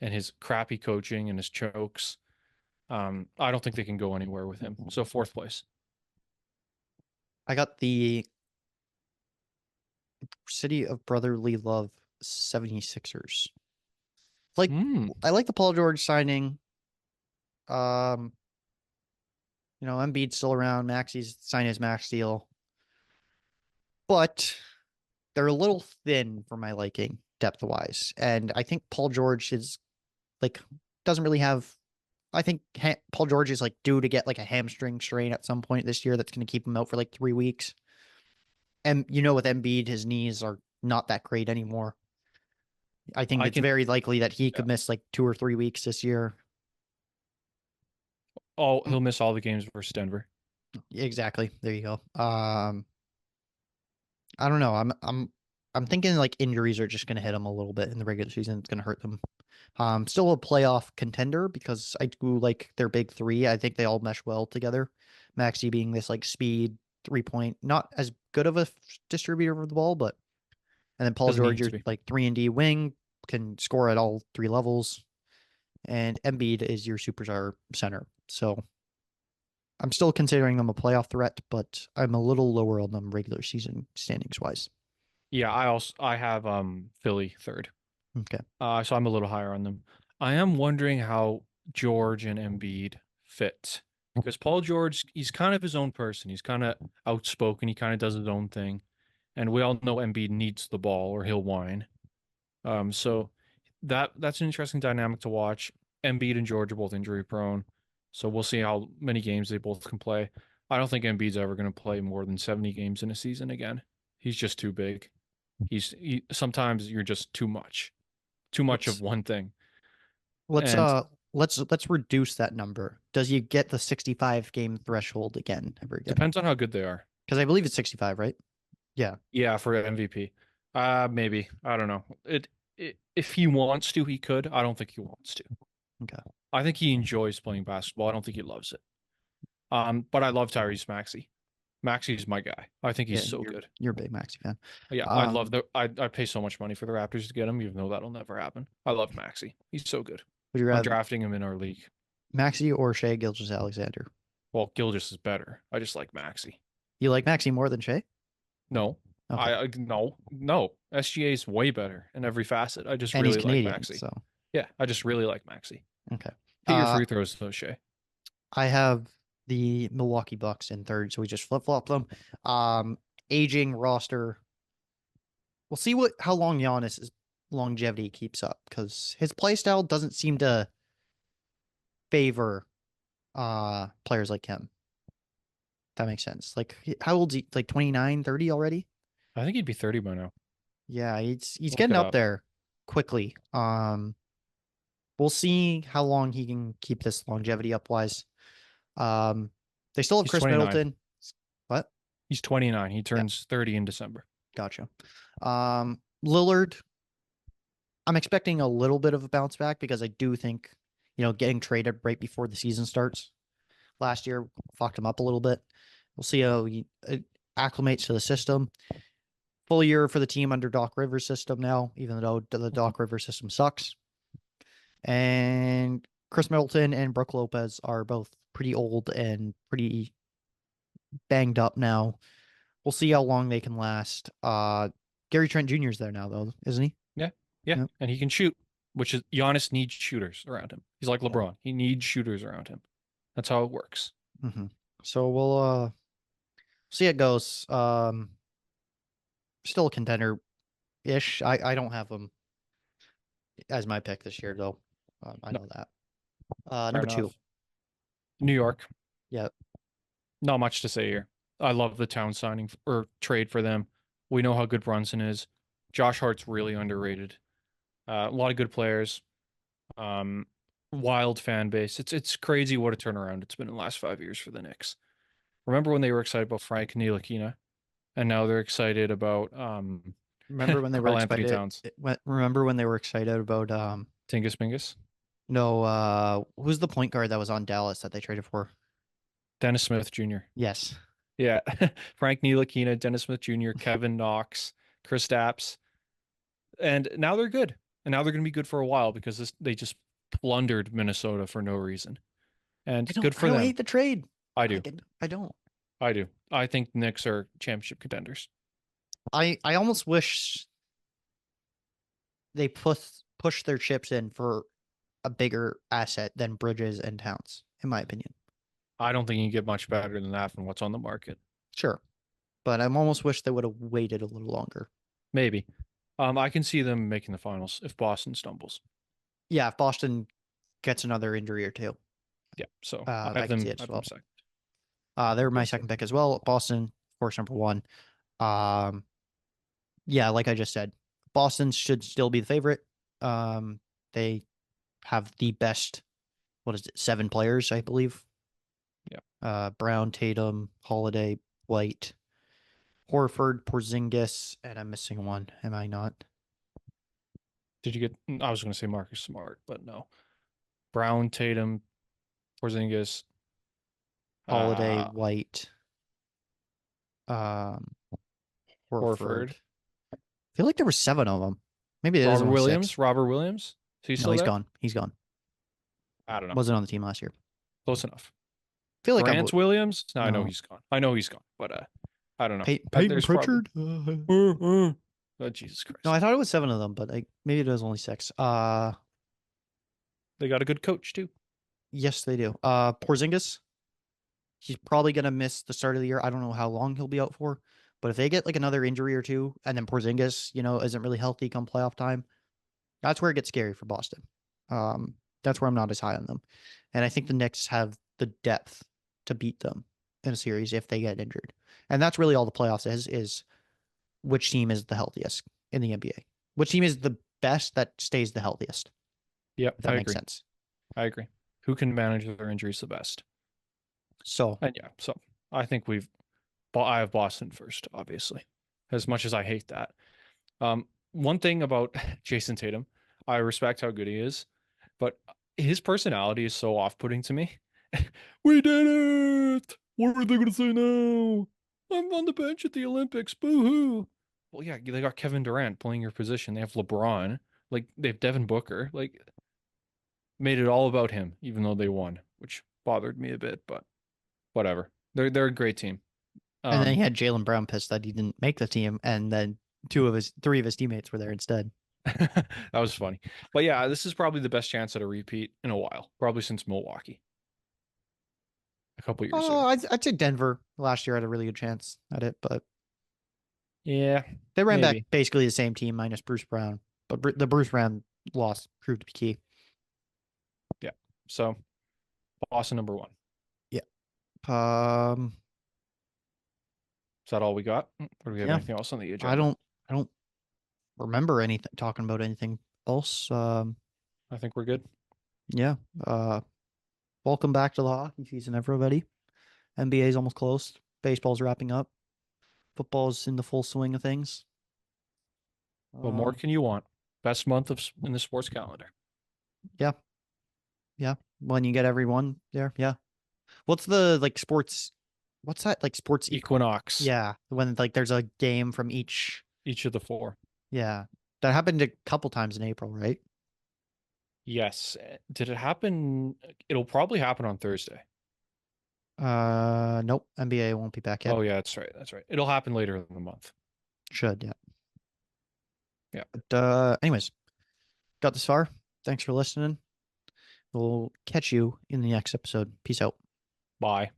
S5: and his crappy coaching and his chokes. I don't think they can go anywhere with him. So 4th place.
S4: I got the City of Brotherly Love 76ers. Like I like the Paul George signing. Embiid's still around. Maxi's signed his max deal. But they're a little thin for my liking, depth-wise. And I think Paul George is doesn't really have. I think Paul George is due to get a hamstring strain at some point this year that's going to keep him out for 3 weeks. And with Embiid, his knees are not that great anymore. I think it's very likely that he could miss 2 or 3 weeks this year.
S5: Oh, he'll miss all the games versus Denver.
S4: Exactly. There you go. I don't know. I'm thinking injuries are just going to hit them a little bit in the regular season. It's going to hurt them. Still a playoff contender because I do like their big 3. I think they all mesh well together. Maxey being this speed 3-point, not as good of a distributor of the ball, but and then Paul
S5: Doesn't
S4: George,
S5: need
S4: your
S5: to be.
S4: 3-and-D wing, can score at all 3 levels, and Embiid is your superstar center. So I'm still considering them a playoff threat, but I'm a little lower on them regular season standings wise.
S5: Yeah, I have Philly 3rd.
S4: Okay.
S5: So I'm a little higher on them. I am wondering how George and Embiid fit because Paul George, he's kind of his own person. He's kind of outspoken. He kind of does his own thing, and we all know Embiid needs the ball or he'll whine. So that's an interesting dynamic to watch. Embiid and George are both injury prone, so we'll see how many games they both can play. I don't think Embiid's ever going to play more than 70 games in a season again. He's just too big. Sometimes you're just too much of one thing.
S4: Let's reduce that number. Does he get the 65 game threshold again?
S5: Depends on how good they are.
S4: Because I believe it's 65, right? Yeah.
S5: Yeah, for MVP. Maybe. I don't know. If he wants to, he could. I don't think he wants to.
S4: Okay.
S5: I think he enjoys playing basketball. I don't think he loves it. But I love Tyrese Maxey. Maxey's my guy. I think he's so good.
S4: You're a big Maxey fan.
S5: Yeah, I love I'd pay so much money for the Raptors to get him, even though that'll never happen. I love Maxey. He's so good.
S4: Would you
S5: I'm
S4: rather
S5: drafting him in our league.
S4: Maxey or Shai Gilgeous-Alexander?
S5: Well, Gilgeous is better. I just like Maxey.
S4: You like Maxey more than Shai?
S5: No.
S4: Okay.
S5: No. SGA is way better in every facet. I just
S4: And
S5: really
S4: he's Canadian,
S5: like Maxey.
S4: so
S5: Yeah, I just really like Maxey.
S4: okay.
S5: Hit your free throws though, Shai.
S4: I have the Milwaukee Bucks in 3rd, so we just flip-flop them. Aging roster. We'll see how long Giannis' longevity keeps up, because his play style doesn't seem to favor players like him. If that makes sense. How old is he? 29, 30 already?
S5: I think he'd be 30 by now.
S4: Yeah, he's getting up there quickly. We'll see how long he can keep this longevity up-wise. They still have
S5: He's
S4: Chris
S5: 29.
S4: Middleton. What?
S5: He's 29. He turns 30 in December.
S4: Gotcha. Lillard, I'm expecting a little bit of a bounce back because I do think, getting traded right before the season starts last year fucked him up a little bit. We'll see how he acclimates to the system. Full year for the team under Doc Rivers' system now, even though the Doc Rivers system sucks. And Chris Middleton and Brook Lopez are both pretty old and pretty banged up now. We'll see how long they can last. Gary Trent Jr. is there now, though, isn't he?
S5: Yeah.
S4: Yep.
S5: And he can shoot, which is Giannis needs shooters around him. He's like LeBron. He needs shooters around him. That's how it works.
S4: Mm-hmm. So we'll see how it goes. Still a contender-ish. I don't have them as my pick this year though. I
S5: No,
S4: know that.
S5: fair
S4: Number two.
S5: enough. New York.
S4: Yeah.
S5: Not much to say here. I love the town signing or trade for them. We know how good Brunson is. Josh Hart's really underrated. A lot of good players. Um, Wild fan base. It's crazy what a turnaround it's been in the last 5 years for the Knicks. Remember when they were excited about Frank Ntilikina, and now they're excited about
S4: Remember when they were
S5: Karl Anthony
S4: excited?
S5: Towns,
S4: Remember when they were excited about
S5: Tingus Bingus,
S4: no, who's the point guard that was on Dallas that they traded for?
S5: Dennis Smith Jr.
S4: Yes.
S5: Yeah, Frank Ntilikina, Dennis Smith Jr., Kevin Knox, Chris Stapps, and now they're good. And now they're going to be good for a while because they just plundered Minnesota for no reason. And good for
S4: I don't
S5: them.
S4: hate the trade.
S5: I do.
S4: I don't.
S5: I do. I think Knicks are championship contenders.
S4: I almost wish they push their chips in for a bigger asset than Bridges and Towns, in my opinion.
S5: I don't think you can get much better than that from what's on the market.
S4: Sure. But I almost wish they would have waited a little longer.
S5: Maybe. I can see them making the finals if Boston stumbles.
S4: Yeah, if Boston gets another injury or two.
S5: Yeah, so
S4: I
S5: I have
S4: can
S5: them,
S4: see it
S5: I
S4: as
S5: have
S4: well.
S5: them second.
S4: They were my
S5: Good
S4: second
S5: pick.
S4: pick as well. Boston, of course, number one. Yeah, like I just said, Boston should still be the favorite. They have the best, what is it, 7 players, I believe.
S5: Yeah.
S4: Brown, Tatum, Holiday, White, Horford, Porzingis, and I'm missing one. Am I not?
S5: Did you get? I was going to say Marcus Smart, but no. Brown, Tatum, Porzingis,
S4: Holiday,
S5: uh,
S4: White, um, Horford.
S5: Horford,
S4: I feel like there were 7 of them. Maybe it is
S5: Robert
S4: only
S5: Williams.
S4: 6.
S5: Robert Williams. Is he
S4: No,
S5: still
S4: he's
S5: there?
S4: gone. He's gone.
S5: I don't know.
S4: Wasn't on the team last year.
S5: Close enough.
S4: I feel like
S5: Grant Williams. No, I know
S4: no.
S5: he's gone. I know he's gone, but I don't know.
S4: Peyton
S5: There's
S4: Pritchard.
S5: Oh, Jesus Christ!
S4: No, I thought it was 7 of them, but maybe it was only 6.
S5: They got a good coach too.
S4: Yes, they do. Porzingis. He's probably gonna miss the start of the year. I don't know how long he'll be out for, but if they get like another injury or two, and then Porzingis, isn't really healthy come playoff time, that's where it gets scary for Boston. That's where I'm not as high on them, and I think the Knicks have the depth to beat them in a series if they get injured, and that's really all the playoffs is which team is the healthiest in the NBA, which team is the best that stays the healthiest.
S5: Yep,
S4: If that
S5: I
S4: makes
S5: agree.
S4: sense.
S5: I agree. Who can manage their injuries the best?
S4: So
S5: And yeah, so I think I have Boston first, obviously, as much as I hate that. One thing about Jason Tatum, I respect how good he is, but his personality is so off-putting to me. We did it! What are they going to say now? I'm on the bench at the Olympics. Boo-hoo! Well, yeah, they got Kevin Durant playing your position. They have LeBron. Like, they have Devin Booker. Like, made it all about him, even though they won, which bothered me a bit, but whatever. They're a great team.
S4: and then he had Jaylen Brown pissed that he didn't make the team, and then 3 of his teammates were there instead.
S5: That was funny. But yeah, this is probably the best chance at a repeat in a while, probably since Milwaukee. A couple years ago.
S4: I'd say Denver last year had a really good chance at it, but
S5: Yeah,
S4: they ran
S5: maybe.
S4: back basically the same team minus Bruce Brown. But the Bruce Brown loss proved to be key.
S5: Yeah. So Boston number 1.
S4: Yeah.
S5: Is that all we got? Or do we have
S4: Yeah.
S5: anything else on the agenda?
S4: I don't remember talking about anything else.
S5: I think we're good.
S4: Yeah. Welcome back to the hockey season, everybody. NBA's almost closed. Baseball's wrapping up. Football's in the full swing of things.
S5: What more can you want? Best month in the sports calendar.
S4: Yeah. Yeah. When you get everyone there. Yeah. What's the sports? What's that sports
S5: Equinox.
S4: Yeah. When there's a game from each
S5: Each of the 4.
S4: Yeah. That happened a couple times in April, right?
S5: Yes. Did it happen? It'll probably happen on Thursday.
S4: Nope. NBA won't be back yet.
S5: Oh yeah, that's right. That's right. It'll happen later in the month.
S4: Should, yeah.
S5: Yeah.
S4: But anyways, got this far. Thanks for listening. We'll catch you in the next episode. Peace out.
S5: Bye.